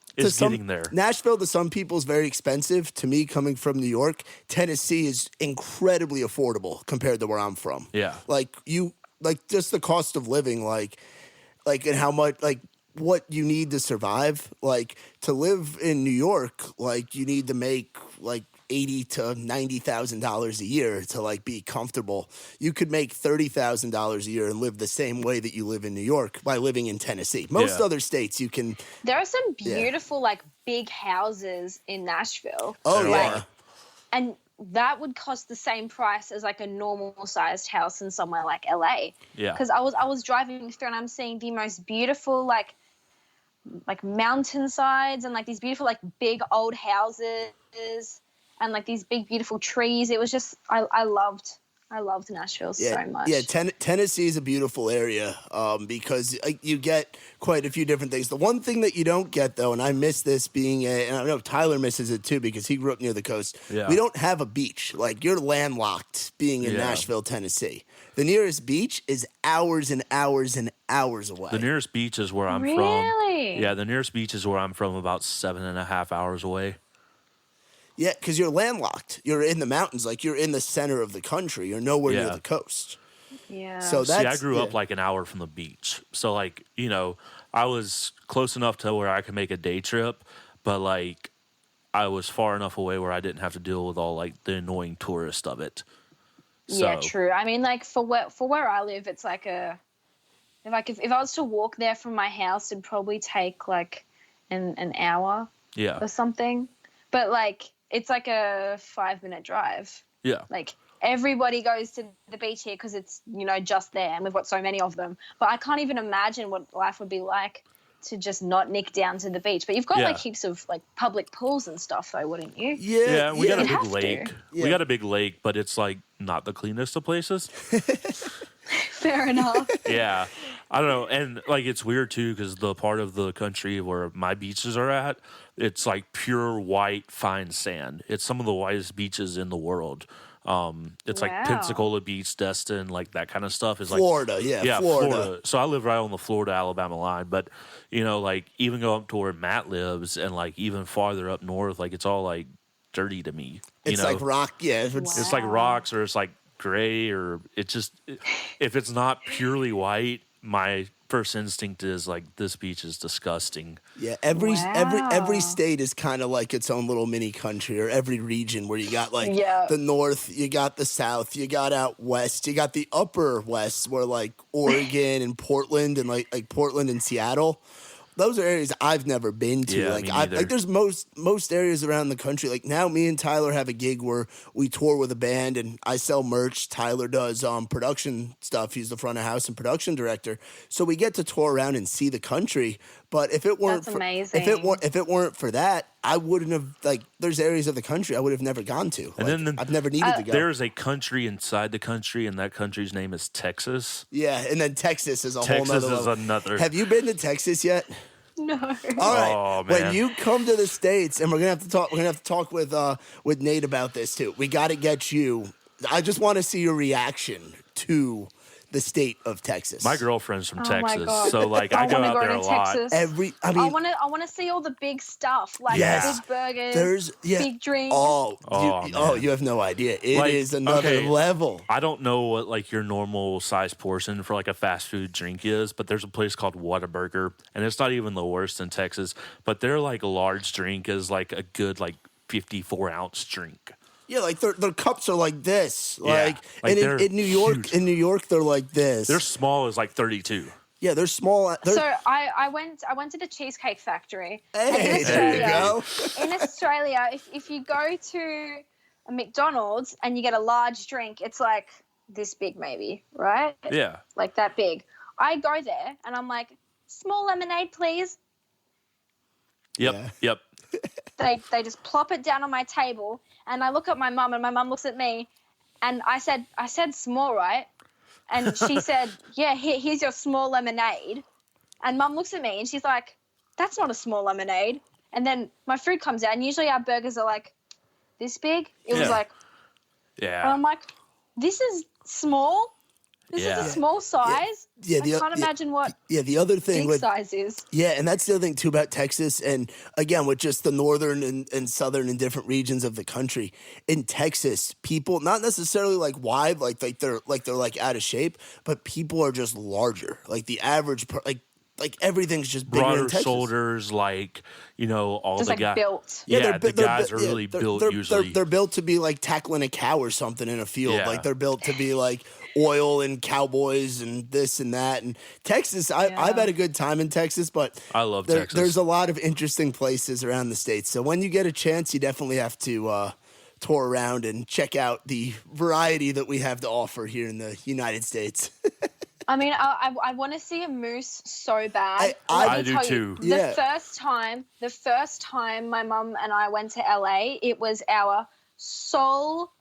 S1: Nashville to some people is very expensive. To me, coming from New York, Tennessee is incredibly affordable compared to where I'm from.
S2: Yeah,
S1: just the cost of living, and how much, what you need to survive. Like to live in New York, you need to make $80,000 to $90,000 a year to be comfortable. You could make $30,000 a year and live the same way that you live in New York by living in Tennessee. Most other states you can.
S3: There are some beautiful big houses in Nashville.
S1: Oh yeah,
S3: and that would cost the same price as a normal sized house in somewhere like LA.
S2: Yeah,
S3: because I was driving through and I'm seeing the most beautiful like mountainsides and these beautiful big old houses. And these big, beautiful trees. It was just, I loved Nashville so much.
S1: Yeah, Tennessee is a beautiful area because you get quite a few different things. The one thing that you don't get, though, and I miss this and I know Tyler misses it too because he grew up near the coast. Yeah. We don't have a beach. You're landlocked being in Nashville, Tennessee. The nearest beach is hours and hours and hours away.
S2: The nearest beach is where I'm from.
S3: Really?
S2: Yeah, the nearest beach is where I'm from, about 7.5 hours away.
S1: Yeah, because you're landlocked. You're in the mountains. You're in the center of the country. You're nowhere near the coast.
S3: Yeah.
S1: So that's,
S2: I grew up an hour from the beach. So, I was close enough to where I could make a day trip, but, I was far enough away where I didn't have to deal with all, the annoying tourist of it. So,
S3: yeah, true. I mean, for where I live, it's if I was to walk there from my house, it'd probably take, an hour or something. But, it's a 5-minute drive.
S2: Yeah.
S3: Everybody goes to the beach here because it's, just there and we've got so many of them. But I can't even imagine what life would be like to just not nick down to the beach. But you've got heaps of public pools and stuff though, wouldn't you?
S2: Yeah, we got a big lake. Yeah. We got a big lake, but it's not the cleanest of places.
S3: Fair enough.
S2: Yeah. I don't know. And it's weird too because the part of the country where my beaches are at, it's pure white fine sand. It's some of the whitest beaches in the world. It's Pensacola Beach, Destin, that kind of stuff is
S1: Florida. Yeah, Florida.
S2: So I live right on the Florida-Alabama line, but even go up to where Matt lives and even farther up north, it's all dirty to me.
S1: It's rock. Yeah,
S2: it's like rocks or it's gray or it's just if it's not purely white, my first instinct is this beach is disgusting.
S1: Yeah, every state is kind of its own little mini country, or every region where you got the north, you got the south, you got out west, you got the upper west where Oregon and Portland and Portland and Seattle. Those are areas I've never been to.
S2: Yeah,
S1: there's most areas around the country. Now me and Tyler have a gig where we tour with a band and I sell merch. Tyler does production stuff. He's the front of house and production director. So we get to tour around and see the country. But if it weren't
S3: That's
S1: for,
S3: amazing.
S1: if it weren't for that, I wouldn't have there's areas of the country I would have never gone to.
S2: And then
S1: I've never needed to go.
S2: There's a country inside the country, and that country's name is Texas.
S1: Yeah, and then Texas is a whole nother
S2: Texas is
S1: level.
S2: another.
S1: Have you been to Texas yet?
S3: No.
S1: All right.
S2: Oh, man.
S1: When you come to the States, and we're gonna have to talk with Nate about this too. We got to get you. I just want to see your reaction to the state of Texas.
S2: My girlfriend's from
S3: my
S2: Texas,
S3: God.
S2: so like I go
S3: wanna
S2: out there a lot.
S3: Texas.
S1: I
S3: I want to see all the big stuff, like
S1: Yes.
S3: big burgers, big drinks.
S1: You have no idea. It is another level.
S2: I don't know what like your normal size portion for like a fast food drink is, but there's a place called Whataburger, and it's not even the worst in Texas. But their like large drink is like a good like 54-ounce drink.
S1: Yeah, like their cups are like this.
S2: Like
S1: and in New York,
S2: huge.
S1: They're like this.
S2: Their small is like 32.
S1: Yeah, they're small.
S3: So I went to the Cheesecake Factory.
S1: Hey, there you go.
S3: In Australia, if you go to a McDonald's and you get a large drink, it's like this big maybe, right?
S2: Yeah.
S3: Like that big. I go there and I'm like, small lemonade, please.
S2: Yep.
S3: They just plop it down on my table, and I look at my mum, and my mum looks at me, and I said small, right? And she said, yeah, here's your small lemonade. And mum looks at me, and she's like, that's not a small lemonade. And then my food comes out, and usually our burgers are like this big. It was like, and I'm like, this is small. This is a small size. I can't imagine what
S1: the other thing
S3: big size is.
S1: Yeah, and that's the other thing too about Texas, and again with just the northern and southern and different regions of the country. In Texas, people not necessarily like wide, like they're out of shape, but people are just larger. Like the average, like everything's just bigger
S2: broader
S1: in Texas.
S2: shoulders, like all
S3: just
S2: the
S3: like
S2: guys.
S3: built.
S2: Yeah, the guys are really built usually.
S1: They're built to be like tackling a cow or something in a field.
S2: Yeah.
S1: Like they're built to be like oil and cowboys and this and that. And Texas, I've had a good time in Texas, but
S2: I love Texas.
S1: There's a lot of interesting places around the States. So when you get a chance, you definitely have to tour around and check out the variety that we have to offer here in the United States.
S3: I mean, I want to see a moose so bad.
S2: I do too.
S3: The first time my mum and I went to LA, it was our sole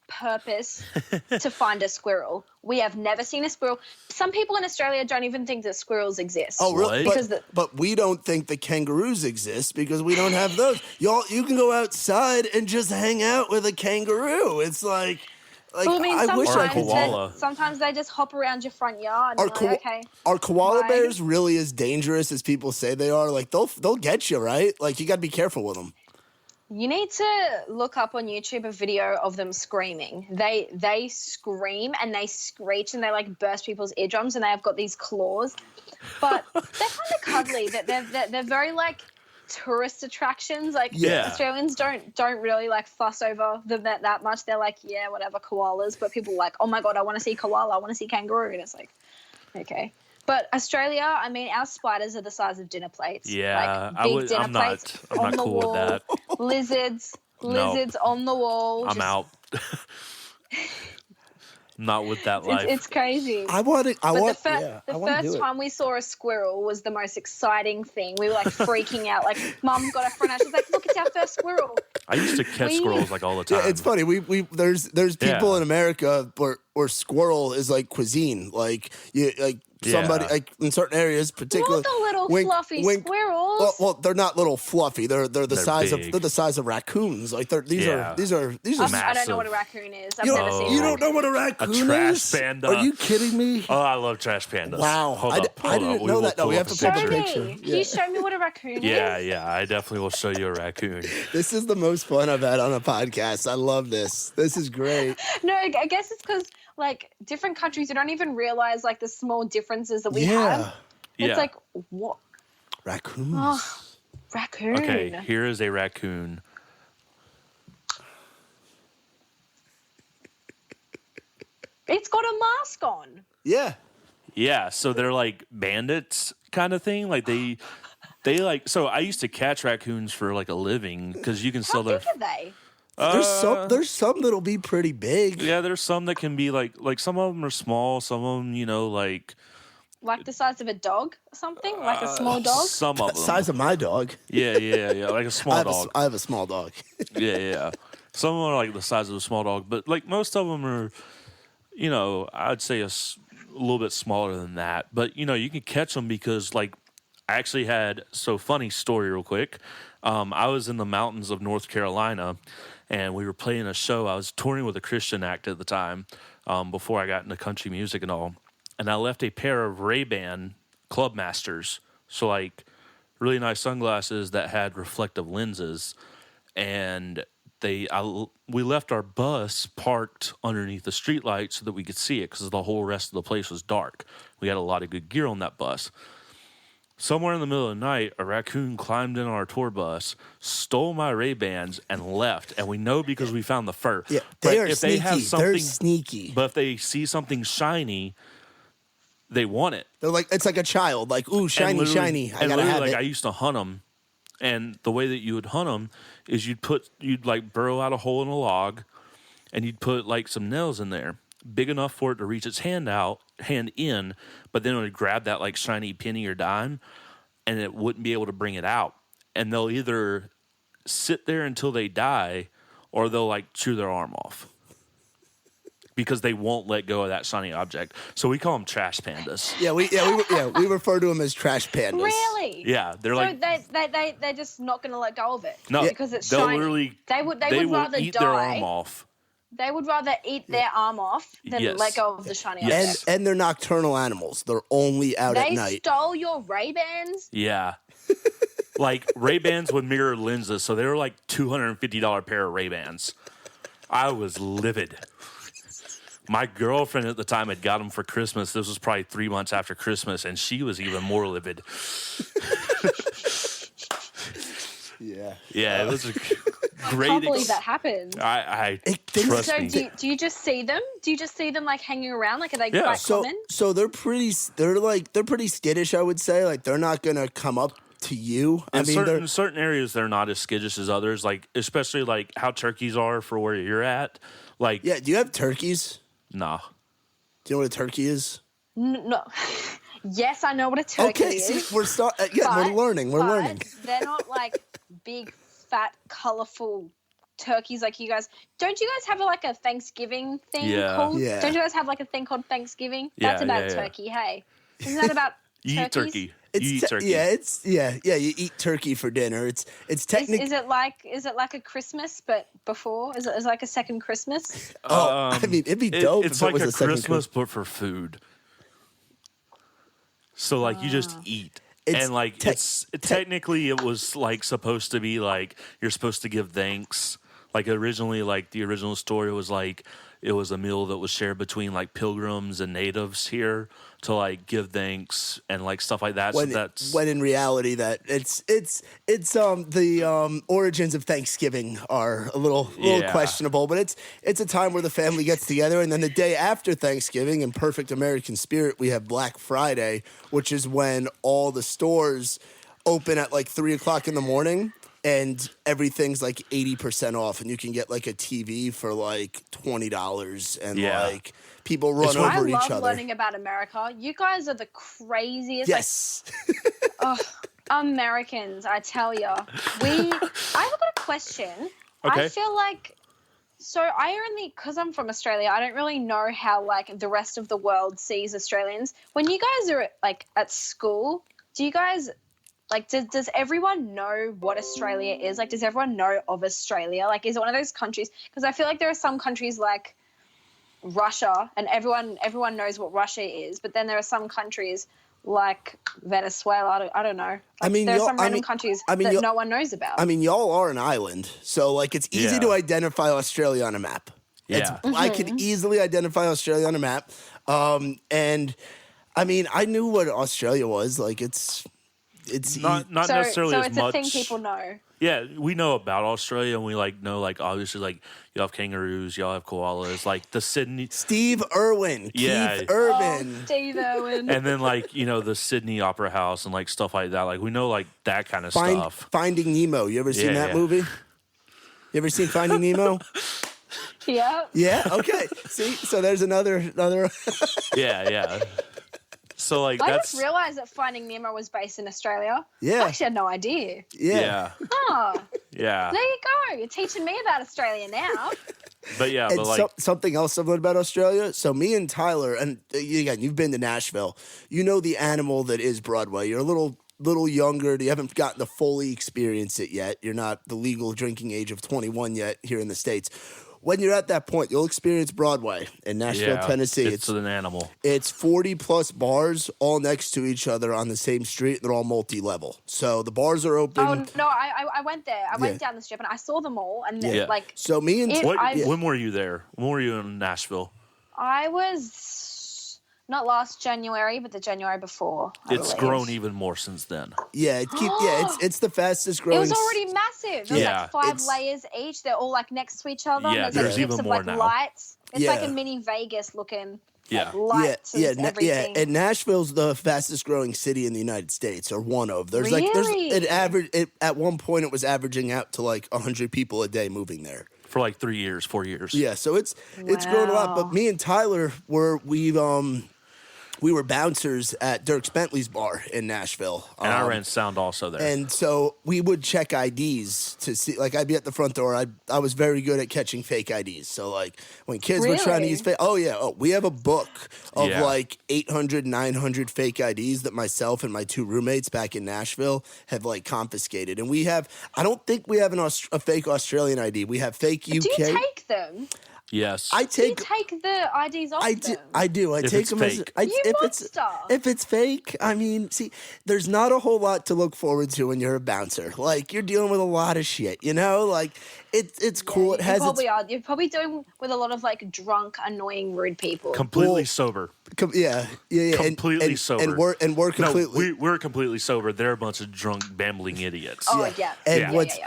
S3: purpose to find a squirrel. We have never seen a squirrel. Some people in Australia don't even think that squirrels exist.
S1: Oh, really? But we don't think the kangaroos exist because we don't have those. You can go outside and just hang out with a kangaroo. It's like.
S3: Well, I mean,
S1: I wish I could.
S3: Sometimes they just hop around your front yard. Okay.
S1: Are koala bears really as dangerous as people say they are? Like they'll get you, right? Like you got to be careful with them.
S3: You need to look up on YouTube a video of them screaming. They scream and they screech and they burst people's eardrums and they have got these claws, but they're kind of cuddly. They're very tourist attractions. Australians don't really fuss over them that much. They're like, yeah, whatever, koalas. But people are like, oh my God, I want to see koala, I want to see kangaroo. And it's like, okay. But Australia, I mean, our spiders are the size of dinner plates.
S2: Yeah,
S3: big dinner
S2: I'm
S3: plates
S2: not
S3: on the
S2: cool
S3: wall.
S2: with that.
S3: Lizards on the wall.
S2: I'm out. Not with that life.
S3: It's crazy.
S1: The
S3: first time we saw a squirrel was the most exciting thing. We were freaking out. Mum got her front out. She's like, "Look, it's our first squirrel."
S2: I used to catch squirrels all the time.
S1: Yeah, it's funny. There's people in America where squirrel is cuisine. Somebody in certain areas, particularly
S3: the little fluffy squirrels.
S1: Well, they're not little fluffy. They're the size
S2: big.
S1: they're the size of raccoons. These are
S3: I don't know what a raccoon is. I've never seen.
S1: You don't know what a raccoon is?
S2: A trash panda.
S1: Are you kidding me?
S2: Oh, I love trash pandas.
S1: Wow, I didn't know that. No, we have to
S3: Show
S1: take a
S3: me.
S1: picture.
S3: Can you show me what a raccoon is?
S2: Yeah, I definitely will show you a raccoon.
S1: This is the most fun I've had on a podcast. I love this. This is great.
S3: No, I guess it's because different countries, you don't even realize the small differences that we have. It's what?
S1: Raccoons.
S3: Oh, raccoon.
S2: Okay, here is a raccoon.
S3: It's got a mask on.
S1: Yeah.
S2: Yeah, so they're bandits kind of thing. So I used to catch raccoons for a living because you can sell
S3: How big are they?
S1: There's some that'll be pretty big.
S2: Yeah, there's some that can be like some of them are small, some of them
S3: Like the size of a dog or something? Like a small dog?
S2: Some of them.
S1: Size of my dog.
S2: Yeah, like a small dog.
S1: I have a small dog.
S2: Yeah. Some of them are like the size of a small dog, but like most of them are, I'd say a little bit smaller than that. But, you can catch them because like I actually had, funny story real quick. I was in the mountains of North Carolina and we were playing a show. I was touring with a Christian act at the time before I got into country music and all. And I left a pair of Ray-Ban Clubmasters. So like really nice sunglasses that had reflective lenses. And we left our bus parked underneath the streetlight so that we could see it because the whole rest of the place was dark. We had a lot of good gear on that bus. Somewhere in the middle of the night, a raccoon climbed in our tour bus, stole my Ray-Bans, and left. And we know because we found the fur.
S1: Yeah,
S2: they're
S1: sneaky. They're sneaky.
S2: But if they see something shiny, they want it.
S1: They're like, it's like a child. Like, ooh, shiny. I gotta have it.
S2: I used to hunt them, and the way that you would hunt them is you'd like burrow out a hole in a log, and you'd put like some nails in there, big enough for it to reach its hand in, but then it would grab that like shiny penny or dime, and it wouldn't be able to bring it out. And they'll either sit there until they die, or they'll like chew their arm off. Because they won't let go of that shiny object, so we call them trash pandas.
S1: We refer to them as trash pandas.
S3: Really?
S2: Yeah, they're like
S3: they're just not going to let go of it.
S2: No,
S3: because it's shiny.
S2: Literally,
S3: they would
S2: will
S3: rather
S2: eat
S3: die.
S2: their arm off.
S3: They would rather eat their arm off than let go of the shiny object.
S1: And they're nocturnal animals. They're only out at night.
S3: They stole your Ray-Bans?
S2: Yeah. Like Ray-Bans with mirror lenses, so they were like $250 pair of Ray-Bans. I was livid. My girlfriend at the time had got them for Christmas. This was probably 3 months after Christmas, and she was even more livid. Yeah, it was a great.
S3: I can't believe that happened.
S2: I trust me.
S3: Do you just see them? Do you just see them like hanging around? Like, are they quite common?
S1: So they're pretty skittish, I would say. Like, they're not gonna come up to you.
S2: In certain areas, they're not as skittish as others. Like, especially like how turkeys are for where you're at. Like,
S1: yeah, do you have turkeys?
S2: Nah.
S1: Do you know what a turkey is?
S3: No. Yes, I know what a turkey is.
S1: Okay, see, we're learning. We're learning.
S3: They're not like big, fat, colorful turkeys like you guys. Don't you guys have like a Thanksgiving thing called?
S1: Yeah.
S3: Don't you guys have like a thing called Thanksgiving? That's about turkey. Hey, isn't that about
S2: you eat turkey? You eat turkey.
S1: You eat turkey for dinner. It's technically.
S3: Is it like a Christmas but before? Is it like a second Christmas?
S1: I mean, it'd be dope.
S2: It's
S1: if
S2: like
S1: it was
S2: a Christmas but for food. So like you just eat. And like technically it was like supposed to be like you're supposed to give thanks. Like originally, like the original story was like it was a meal that was shared between like pilgrims and natives here to like give thanks and like stuff like that.
S1: When in reality that it's the origins of Thanksgiving are a little questionable, but it's a time where the family gets together, and then the day after Thanksgiving, in perfect American spirit, we have Black Friday, which is when all the stores open at like 3:00 in the morning. And everything's like 80% off, and you can get like a TV for like $20, and like people run over each other. I
S3: love learning about America. You guys are the craziest.
S1: Yes.
S3: Americans, I tell you. I've got a question.
S2: Okay.
S3: I feel like, because I'm from Australia, I don't really know how like the rest of the world sees Australians. When you guys are like at school, do you guys... Like, does everyone know what Australia is? Like, does everyone know of Australia? Like, is it one of those countries? Because I feel like there are some countries like Russia, and everyone knows what Russia is. But then there are some countries like Venezuela. I don't know. Like, there are some random countries that no one knows about.
S1: I mean, y'all are an island, so like it's easy to identify Australia on a map.
S2: Yeah,
S1: I can easily identify Australia on a map. And I mean, I knew what Australia was. Like, it's
S2: not necessarily as much.
S3: So it's a thing people know.
S2: Yeah, we know about Australia, and we like know like obviously like you have kangaroos, y'all have koalas, like the Sydney
S1: Steve Irwin, Keith Urban,
S3: Steve Irwin,
S2: and then like the Sydney Opera House and like stuff like that. Like we know like that kind of stuff.
S1: Finding Nemo, you ever seen that movie? You ever seen Finding Nemo?
S3: Yeah.
S1: Yeah. Okay. See, so there's another.
S2: Yeah. So like
S3: I
S2: that's
S3: just realized that Finding Nemo was based in Australia.
S1: Yeah.
S3: I actually had no idea.
S2: yeah.
S3: Oh,
S2: Yeah.
S3: there you go. You're teaching me about Australia now.
S2: But yeah,
S1: And
S2: but like
S1: something else I've learned about Australia. So me and Tyler, and again, you've been to Nashville. You know the animal that is Broadway. You're a little younger. You haven't gotten to fully experience it yet. You're not the legal drinking age of 21 yet here in the States. When you're at that point, you'll experience Broadway in Nashville, Tennessee.
S2: It's an animal.
S1: It's 40 plus bars all next to each other on the same street. They're all multi-level. So the bars are open.
S3: Oh no, I went there. I went down the strip and I saw them all. And like,
S1: so me and
S2: when were you there? When were you in Nashville?
S3: I was not last January, but the January before.
S2: It's grown even more since then.
S1: Yeah, it's the fastest growing.
S3: It was already massive. There's
S2: Yeah.
S3: like 5 layers each. They're all like next to each other.
S2: Yeah,
S3: There's
S2: there's
S3: like
S2: even
S3: heaps of
S2: more
S3: like
S2: now.
S3: lights. It's like
S1: Yeah.
S3: a mini Vegas looking.
S2: Yeah.
S3: Like, lights and everything.
S1: And Nashville's the fastest growing city in the United States, or one of. There's at one point it was averaging out to like 100 people a day moving there.
S2: For like 3 years, 4 years.
S1: Yeah, so it's grown a lot. But me and Tyler we were bouncers at Dierks Bentley's bar in Nashville.
S2: And I ran sound also there.
S1: And so we would check IDs to see, like, I'd be at the front door. I was very good at catching fake IDs. So, like, when kids were trying to use fake, we have a book of like 800, 900 fake IDs that myself and my 2 roommates back in Nashville have like confiscated. And I don't think we have a fake Australian ID. We have fake UK.
S3: Do you take them?
S2: Yes.
S3: Do you take the IDs off them?
S1: I do. I
S2: If
S1: take
S2: it's
S1: them
S2: fake.
S1: if it's fake. I mean, see, there's not a whole lot to look forward to when you're a bouncer. Like, you're dealing with a lot of shit, you know? Like, it's cool. It has
S3: You're probably dealing with a lot of like drunk, annoying, rude people.
S2: Completely sober.
S1: Yeah.
S2: Completely sober.
S1: And we're completely.
S2: No, we're completely sober. They're a bunch of drunk, bambling idiots.
S3: Oh yeah.
S1: And what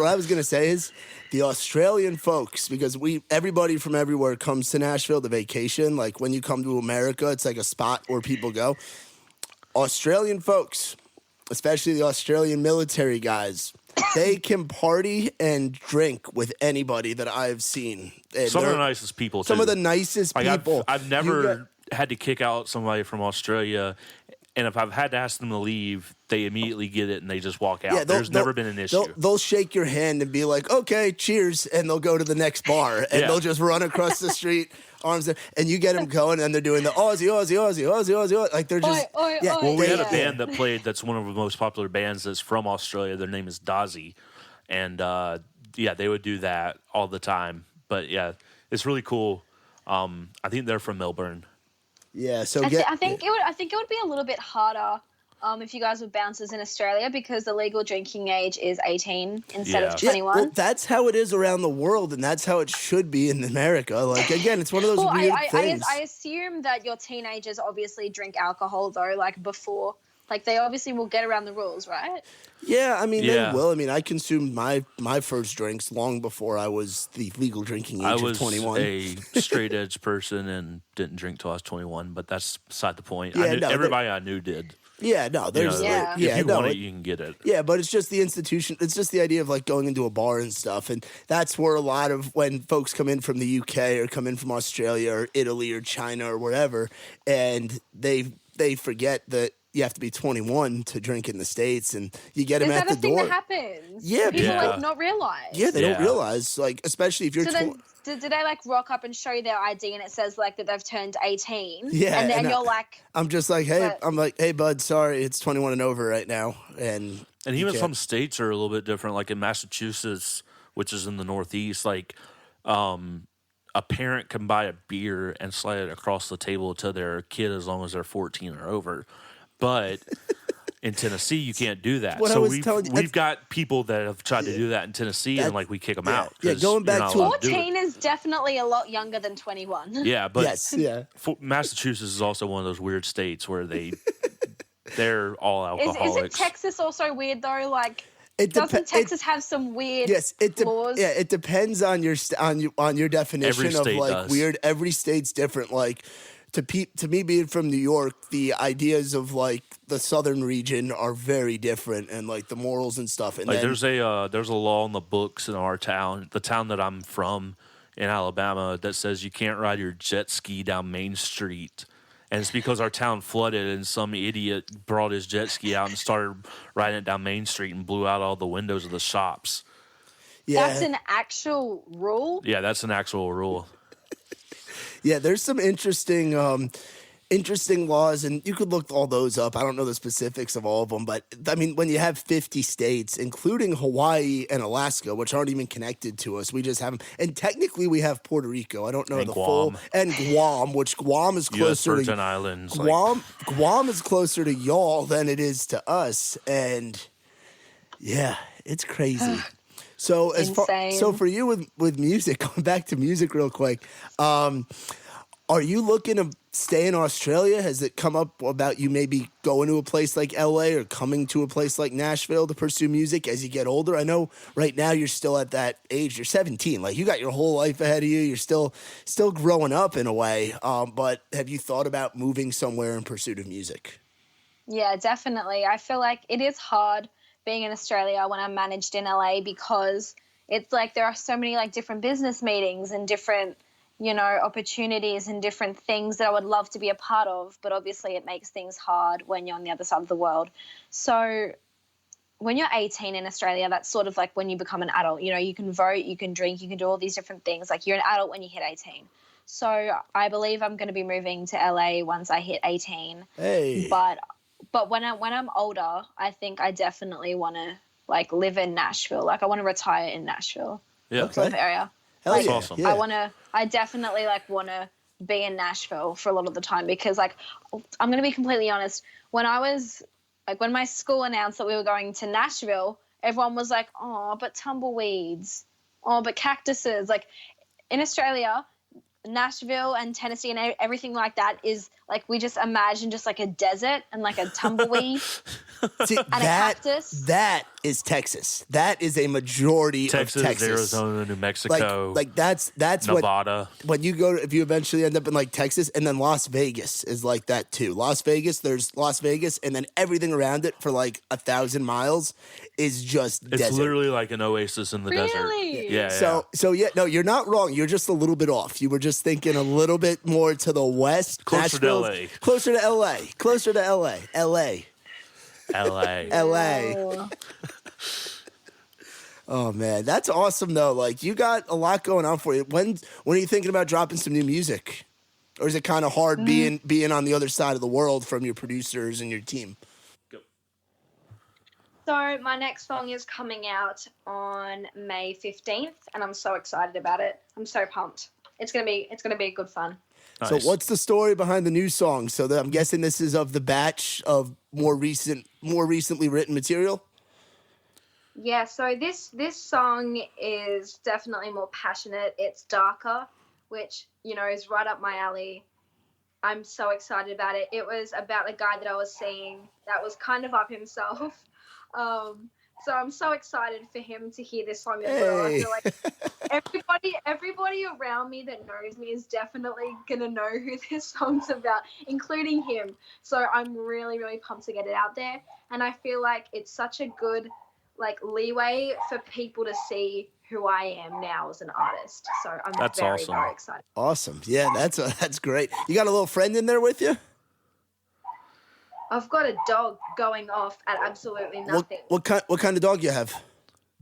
S1: I was gonna say is the Australian folks, because everybody from everywhere comes to Nashville to vacation. Like, when you come to America, it's like a spot where people go. Australian folks, especially the Australian military guys, they can party and drink with anybody that I've seen. And
S2: Some of the nicest people, too.
S1: Some of the nicest people.
S2: I've never had to kick out somebody from Australia, and if I've had to ask them to leave, they immediately get it and they just walk out. There's never been an issue.
S1: They'll shake your hand and be like, okay, cheers, and they'll go to the next bar, and they'll just run across the street, arms there, and you get them going, and they're doing the Aussie, Aussie, Aussie, Aussie, Aussie, Aussie. Like, they're just...
S3: Oi.
S2: Well, we had a band that played that's one of the most popular bands that's from Australia. Their name is Dazzy. And, they would do that all the time. But, yeah, it's really cool. I think they're from Melbourne.
S1: Yeah, so
S3: I think it would be a little bit harder if you guys were bouncers in Australia, because the legal drinking age is 18 instead of 21.
S1: Well, that's how it is around the world, and that's how it should be in America. Like, again, it's one of those weird things.
S3: I assume that your teenagers obviously drink alcohol, though, like before. Like, they obviously will get around the rules, right?
S1: Yeah, I mean, they will. I mean, I consumed my first drinks long before I was the legal drinking age of 21.
S2: I was a straight edge person and didn't drink till I was 21, but that's beside the point.
S1: Yeah,
S2: everybody I knew did.
S1: Yeah, no, there's...
S3: Yeah.
S2: If you want it, you can get it.
S1: Yeah, but it's just the institution. It's just the idea of, like, going into a bar and stuff. And that's where a lot of, when folks come in from the UK or come in from Australia or Italy or China or wherever, and they forget that you have to be 21 to drink in the States, and you get them at the door.
S3: Is that a thing that happens?
S1: Yeah.
S3: People like not realize.
S1: Yeah, they don't realize, like, especially if you're...
S3: Do they like rock up and show you their ID and it says like that they've turned 18?
S1: Yeah.
S3: And then you're like...
S1: I'm just like, hey, bud, sorry, it's 21 and over right now. And
S2: even some states are a little bit different. Like in Massachusetts, which is in the Northeast, like a parent can buy a beer and slide it across the table to their kid as long as they're 14 or over. But in Tennessee, you can't do that. So we've got people that have tried to do that in Tennessee, and like we kick them out.
S1: Yeah, going back to
S3: 14 is definitely a lot younger than 21.
S2: Yeah, but
S1: Massachusetts
S2: is also one of those weird states where they're all alcoholics.
S3: Is it Texas also weird though? Like, doesn't Texas have some weird laws?
S1: Yeah, it depends on your definition of like weird. Every state's different. Like, to me being from New York, the ideas of like the southern region are very different, and like the morals and stuff. And
S2: like there's a law in the books in our town, the town that I'm from in Alabama, that says you can't ride your jet ski down Main Street And it's because our town flooded and some idiot brought his jet ski out and started riding it down Main Street and blew out all the windows of the shops.
S1: Yeah.
S3: That's an actual rule?
S2: Yeah, that's an actual rule.
S1: Yeah, there's some interesting laws, and you could look all those up. I don't know the specifics of all of them, but I mean, when you have 50 states, including Hawaii and Alaska, which aren't even connected to us, we just have them. And technically, we have Puerto Rico. I don't know
S2: and
S1: the
S2: Guam.
S1: full. And Guam, which Guam is closer
S2: Virgin
S1: to
S2: Islands.
S1: Guam is closer to y'all than it is to us, and yeah, it's crazy. So so for you with music, going back to music real quick, are you looking to stay in Australia? Has it come up about you maybe going to a place like LA or coming to a place like Nashville to pursue music as you get older? I know right now you're still at that age. You're 17. Like, you got your whole life ahead of you. You're still growing up in a way. But have you thought about moving somewhere in pursuit of music?
S3: Yeah, definitely. I feel like it is hard being in Australia when I'm managed in LA, because it's like there are so many like different business meetings and different, you know, opportunities and different things that I would love to be a part of, but obviously it makes things hard when you're on the other side of the world. So when you're 18 in Australia, that's sort of like when you become an adult. You know, you can vote, you can drink, you can do all these different things. Like, you're an adult when you hit 18. So I believe I'm going to be moving to LA once I hit 18.
S1: Hey.
S3: But when I'm older, I think I definitely want to like live in Nashville. Like, I want to retire in Nashville.
S2: Yeah.
S1: Okay.
S3: Sort of area.
S1: Hell
S3: Like,
S1: yeah.
S2: awesome.
S1: Yeah.
S3: I definitely like want to be in Nashville for a lot of the time, because like, I'm going to be completely honest. When my school announced that we were going to Nashville, everyone was like, oh, but tumbleweeds. Oh, but cactuses. Like, in Australia, Nashville and Tennessee and everything like that is like, we just imagine just like a desert and like a tumbleweed.
S1: See,
S3: and a cactus.
S1: That is Texas. That is a majority of Texas.
S2: Arizona, New Mexico,
S1: Like that's
S2: Nevada.
S1: When you go, if you eventually end up in like Texas, and then Las Vegas is like that too. There's Las Vegas, and then everything around it for like 1,000 miles is just
S2: It's
S1: desert.
S2: literally like an oasis in the desert.
S3: Really?
S2: Yeah.
S1: So yeah, no, you're not wrong. You're just a little bit off. You were just thinking a little bit more to the west.
S2: Closer to LA.
S1: Closer to LA. Closer to LA. LA.
S2: LA.
S1: LA. Oh man, that's awesome though. Like, you got a lot going on for you. When are you thinking about dropping some new music? Or is it kind of hard being on the other side of the world from your producers and your team?
S3: So my next song is coming out on May 15th, and I'm so excited about it. I'm so pumped. It's gonna be a good fun.
S2: Nice.
S1: So what's the story behind the new song? So I'm guessing this is of the batch of more recently written material?
S3: Yeah, so this song is definitely more passionate. It's darker, which, you know, is right up my alley. I'm so excited about it. It was about a guy that I was seeing that was kind of up himself. So I'm so excited for him to hear this song as well. I feel like everybody around me that knows me is definitely gonna know who this song's about, including him. So I'm really, really pumped to get it out there. And I feel like it's such a good like leeway for people to see who I am now as an artist. So I'm very excited.
S1: Awesome. Yeah, that's great. You got a little friend in there with you?
S3: I've got a dog going off at absolutely nothing.
S1: What kind of dog you have?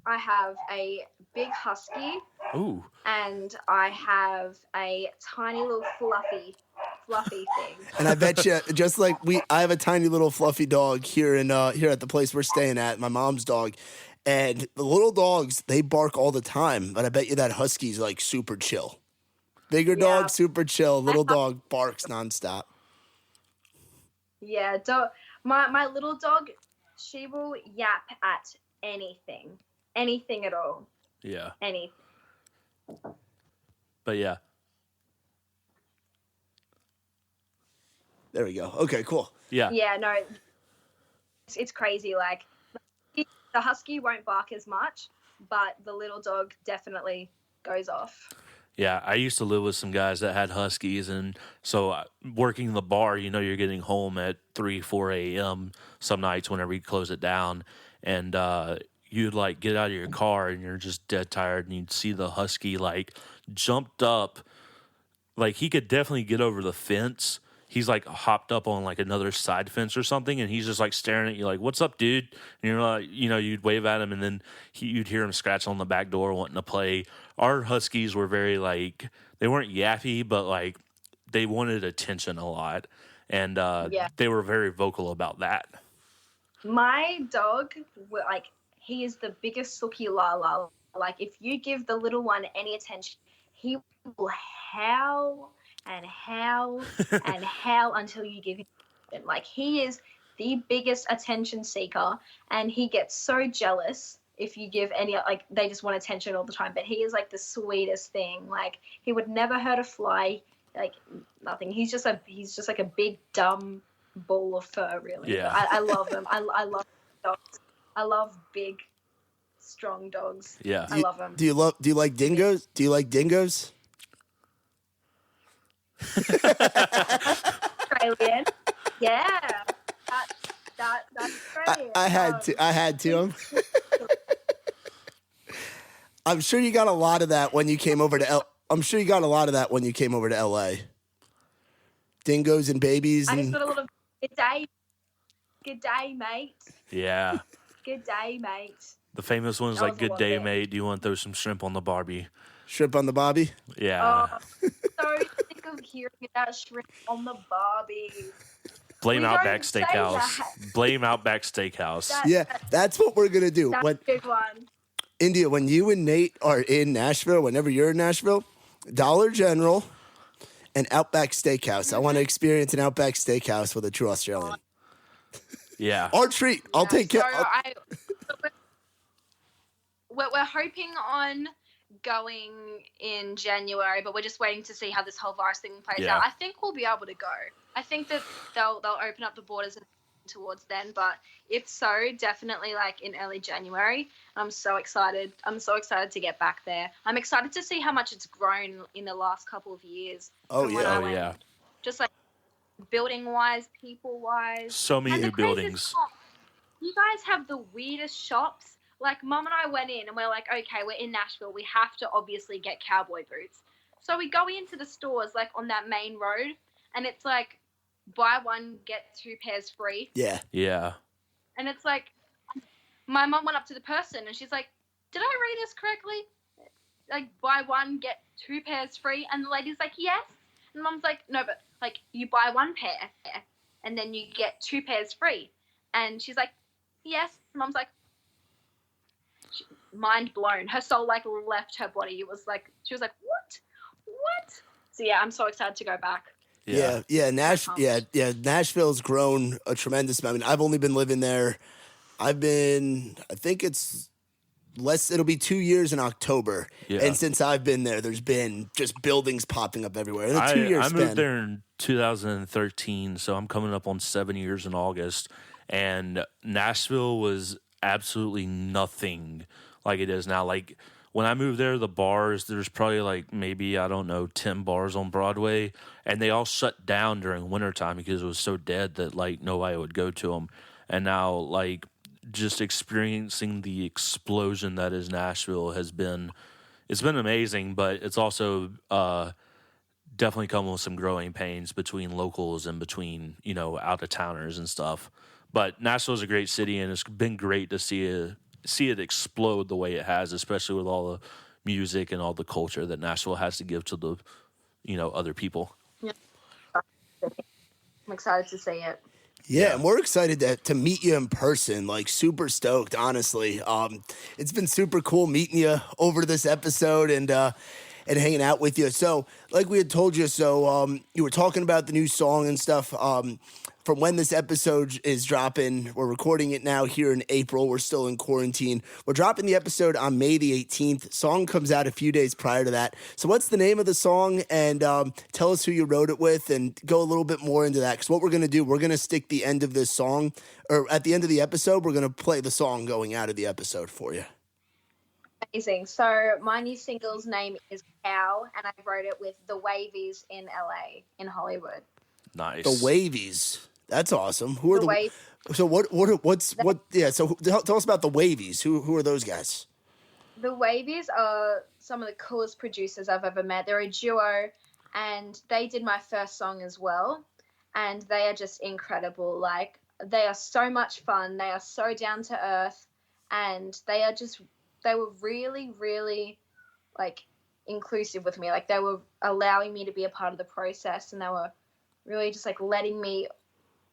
S3: I have a big husky.
S2: Ooh. And
S3: I have a tiny little fluffy thing.
S1: And I bet you, just like I have a tiny little fluffy dog here at the place we're staying at, my mom's dog. And the little dogs, they bark all the time, but I bet you that husky's like super chill. Bigger dog, super chill. Little dog barks nonstop.
S3: Yeah, my little dog, she will yap at anything at all.
S2: Yeah.
S3: Anything.
S2: But yeah.
S1: There we go. Okay, cool.
S2: Yeah.
S3: Yeah, no, it's crazy. Like, the husky won't bark as much, but the little dog definitely goes off.
S2: Yeah, I used to live with some guys that had huskies, and so working the bar, you know, you're getting home at 3, 4 a.m. some nights whenever you close it down, and you'd like get out of your car and you're just dead tired, and you'd see the husky like jumped up, like he could definitely get over the fence he's like hopped up on like another side fence or something, and he's just like staring at you like, "What's up, dude?" And you're like, you'd wave at him, and then you'd hear him scratch on the back door wanting to play. Our Huskies were very like, they weren't yappy, but like they wanted attention a lot, and they were very vocal about that.
S3: My dog, like, he is the biggest Suki Lala. Like, if you give the little one any attention, he will howl and howl and howl until you give him attention. Like, he is the biggest attention seeker, and he gets so jealous if you give any, like, they just want attention all the time. But he is like the sweetest thing. Like, he would never hurt a fly, like nothing. He's just like a big dumb ball of fur, really.
S2: Yeah.
S3: I love them. I love dogs. I love big, strong dogs.
S2: Yeah.
S3: I love them.
S1: Do you like dingoes? Do you like dingoes?
S3: Australian. Yeah. That's Australian.
S1: I had to. I'm sure you got a lot of that when you came over to LA. Dingoes and babies.
S3: I just got a lot of good day, mate.
S2: Yeah.
S3: Good day, mate.
S2: The famous one's like, "Good day, mate. Do you want to throw some shrimp on the Barbie?"
S1: Shrimp on the Bobby?
S2: Yeah.
S3: Oh, so sick of hearing about shrimp on the Barbie.
S2: Blame Outback Steakhouse. Blame Outback Steakhouse.
S1: That's what we're going to do.
S3: That's a big one.
S1: India, when you and Nate are in Nashville, whenever you're in Nashville, Dollar General and Outback Steakhouse. I want to experience an Outback Steakhouse with a true Australian.
S2: Yeah.
S1: Our treat. I'll take care.
S3: We're hoping on going in January, but we're just waiting to see how this whole virus thing plays out. I think we'll be able to go. I think that they'll open up the borders towards then, but if so, definitely like in early January. I'm so excited. I'm so excited to get back there. I'm excited to see how much it's grown in the last couple of years.
S2: Yeah.
S3: Just like building-wise, people-wise.
S2: So many new buildings.
S3: You guys have the weirdest shops. Like, Mum and I went in and we're like, okay, we're in Nashville. We have to obviously get cowboy boots. So we go into the stores, like, on that main road, and it's like, buy one, get 2 pairs free.
S1: Yeah.
S2: Yeah.
S3: And it's like, my mum went up to the person and she's like, did I read this correctly? Like, buy one, get 2 pairs free. And the lady's like, yes. And Mum's like, no, but, like, you buy 1 pair and then you get 2 pairs free. And she's like, yes. And Mum's like, mind blown. Her soul, like, left her body. It was like, she was like, what? So, yeah, I'm so excited to go back.
S1: Nashville's grown a tremendous amount. I mean, I've only been living there. I think it'll be 2 years in October. Yeah. And since I've been there, there's been just buildings popping up everywhere. In a 2 year span.
S2: I moved there in 2013, so I'm coming up on 7 years in August. And Nashville was absolutely nothing like it is now. Like, when I moved there, the bars, there's probably like maybe, 10 bars on Broadway, and they all shut down during wintertime because it was so dead that like nobody would go to them. And now, like, just experiencing the explosion that is Nashville it's been amazing, but it's also definitely come with some growing pains between locals and between, out of towners and stuff. But Nashville's a great city, and it's been great to see it explode the way it has, especially with all the music and all the culture that Nashville has to give to the, other people.
S3: Yeah. I'm excited to see it.
S1: Yeah, and we're excited to meet you in person. Like, super stoked, honestly. It's been super cool meeting you over this episode and hanging out with you. So, like we had told you, you were talking about the new song and stuff. From when this episode is dropping, we're recording it now here in April. We're still in quarantine. We're dropping the episode on May the 18th. Song comes out a few days prior to that. So what's the name of the song? And tell us who you wrote it with and go a little bit more into that. Because what we're going to do, we're going to stick the end of this song, or at the end of the episode, we're going to play the song going out of the episode for you.
S3: Amazing. So my new single's name is Cow, and I wrote it with the Wavies in LA, in Hollywood.
S2: Nice.
S1: The Wavies. That's awesome. Who are the So so tell us about the Wavies. Who are those guys?
S3: The Wavies are some of the coolest producers I've ever met. They're a duo, and they did my first song as well. and they are just incredible. Like, they are so much fun. They are so down to earth, and they were really, really, like, inclusive with me. Like, they were allowing me to be a part of the process, and they were really just, like, letting me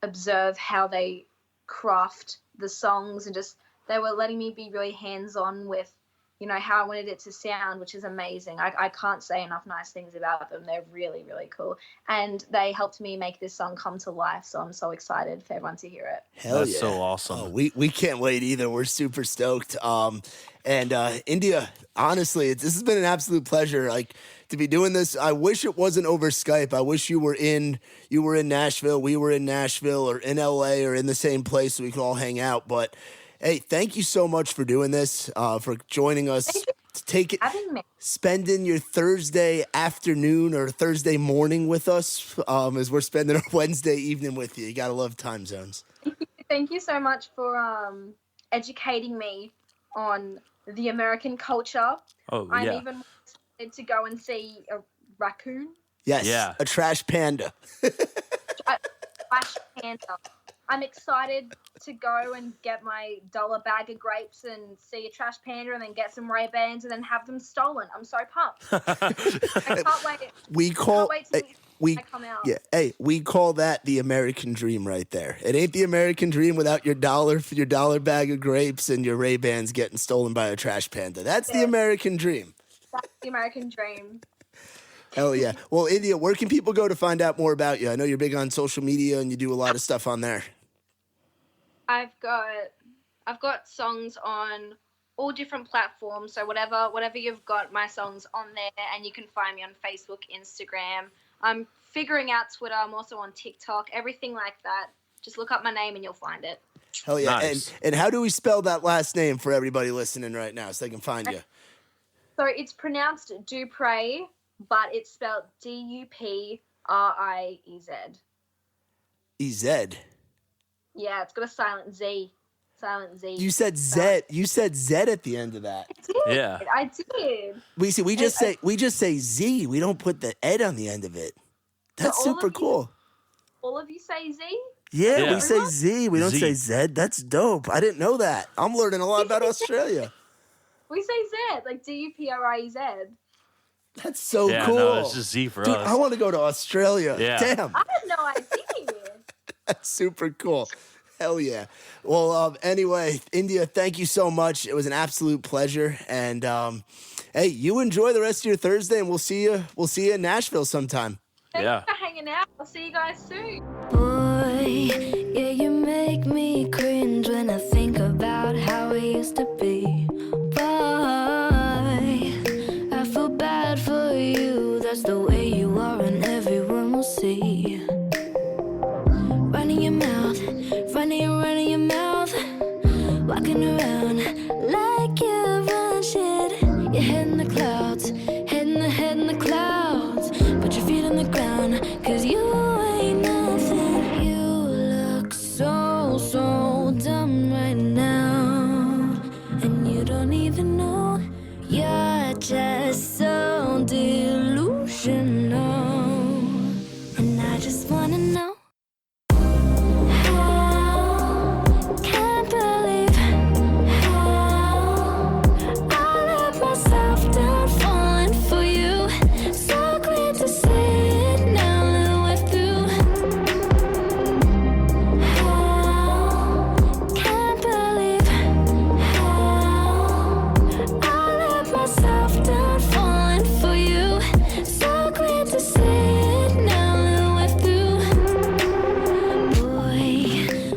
S3: observe how they craft the songs, and just they were letting me be really hands-on with, you know, how I wanted it to sound, which is amazing. I can't say enough nice things about them. They're really, really cool. And they helped me make this song come to life, so I'm so excited for everyone to hear it.
S1: Hell
S2: That's
S1: yeah.
S2: so awesome.
S1: Oh, we can't wait either. We're super stoked. And India, honestly, this has been an absolute pleasure. Like, to be doing this, I wish it wasn't over Skype. I wish you were in Nashville, we were in Nashville, or in LA, or in the same place so we could all hang out. But hey, thank you so much for doing this, for joining us. Spending your Thursday afternoon or Thursday morning with us, as we're spending our Wednesday evening with you. You gotta love time zones.
S3: Thank you so much for educating me on the American culture.
S2: Oh,
S3: I'm
S2: yeah.
S3: even excited to go and see a raccoon.
S1: Yes,
S2: Yeah.
S1: a trash panda.
S3: Trash panda. I'm excited to go and get my $1 bag of grapes and see a trash panda, and then get some Ray-Bans and then have them stolen. I'm so pumped. I can't wait.
S1: We call
S3: I can't wait till I come out.
S1: Yeah, hey, we call that the American dream right there. It ain't the American dream without your $1 bag of grapes and your Ray-Bans getting stolen by a trash panda. That's the American dream.
S3: That's the American dream.
S1: Hell yeah. Well, India, where can people go to find out more about you? I know you're big on social media and you do a lot of stuff on there.
S3: I've got songs on all different platforms. So whatever you've got, my songs on there, and you can find me on Facebook, Instagram. I'm figuring out Twitter. I'm also on TikTok, everything like that. Just look up my name and you'll find it.
S1: Hell yeah.
S2: Nice.
S1: And how do we spell that last name for everybody listening right now so they can find you?
S3: So it's pronounced Dupriez, but it's spelled Dupriez.
S1: EZ.
S3: Yeah, it's got a silent Z. Silent Z.
S1: You said Z. You said Z at the end of that.
S2: Yeah.
S3: I did.
S1: We just say Z. We don't put the ed on the end of it. That's
S3: So all
S1: super
S3: of you-
S1: cool.
S3: All of you say Z?
S1: Yeah,
S2: Yeah.
S1: we say Z. We don't
S2: Z.
S1: say Z. That's dope. I didn't know that. I'm learning a lot about Australia.
S3: We say Z, like Dupriez.
S1: That's so
S2: Yeah,
S1: cool.
S2: no, it's just Z for
S1: Dude,
S2: us.
S1: I want to go to Australia.
S2: Yeah.
S1: Damn.
S3: I had no idea.
S1: That's super cool. Hell yeah. Well, anyway, India, thank you so much. It was an absolute pleasure. And hey, you enjoy the rest of your Thursday, and we'll see you in Nashville sometime.
S2: Yeah.
S3: Thanks for hanging out. I'll see you guys soon.
S4: Boy, yeah, you make me cringe when I think about how it used to be. Boy, I feel bad for you. That's the way you are, and everyone will see. Running your mouth, running your mouth, walking around like you run shit. Your head in the clouds, head in the clouds. Put your feet on the ground, 'cause you ain't nothing. You look so, so dumb right now, and you don't even know. You're just so delusional, and I just wanna know. Can't believe how I let myself down, falling for you. So clear to see it now, little way through. Can't believe how I let myself down, falling for you. So clear to see it now, little way through. Boy,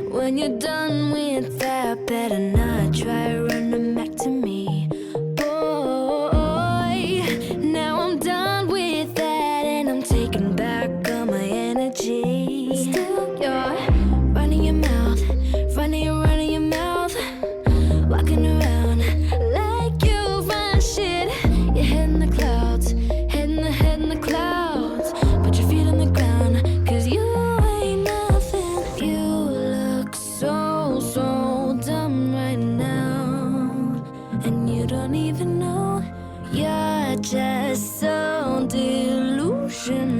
S4: when you're done with that, better not try running back to me. Boy, now I'm done with that, and I'm taking back all my energy. Still, you're running your mouth, running your mouth, walking around like you run shit. Your head in the clouds, head in the clouds. Put your feet on the ground, 'cause you ain't nothing. You look so, so dumb right now, and you don't even know. You're just so delusional.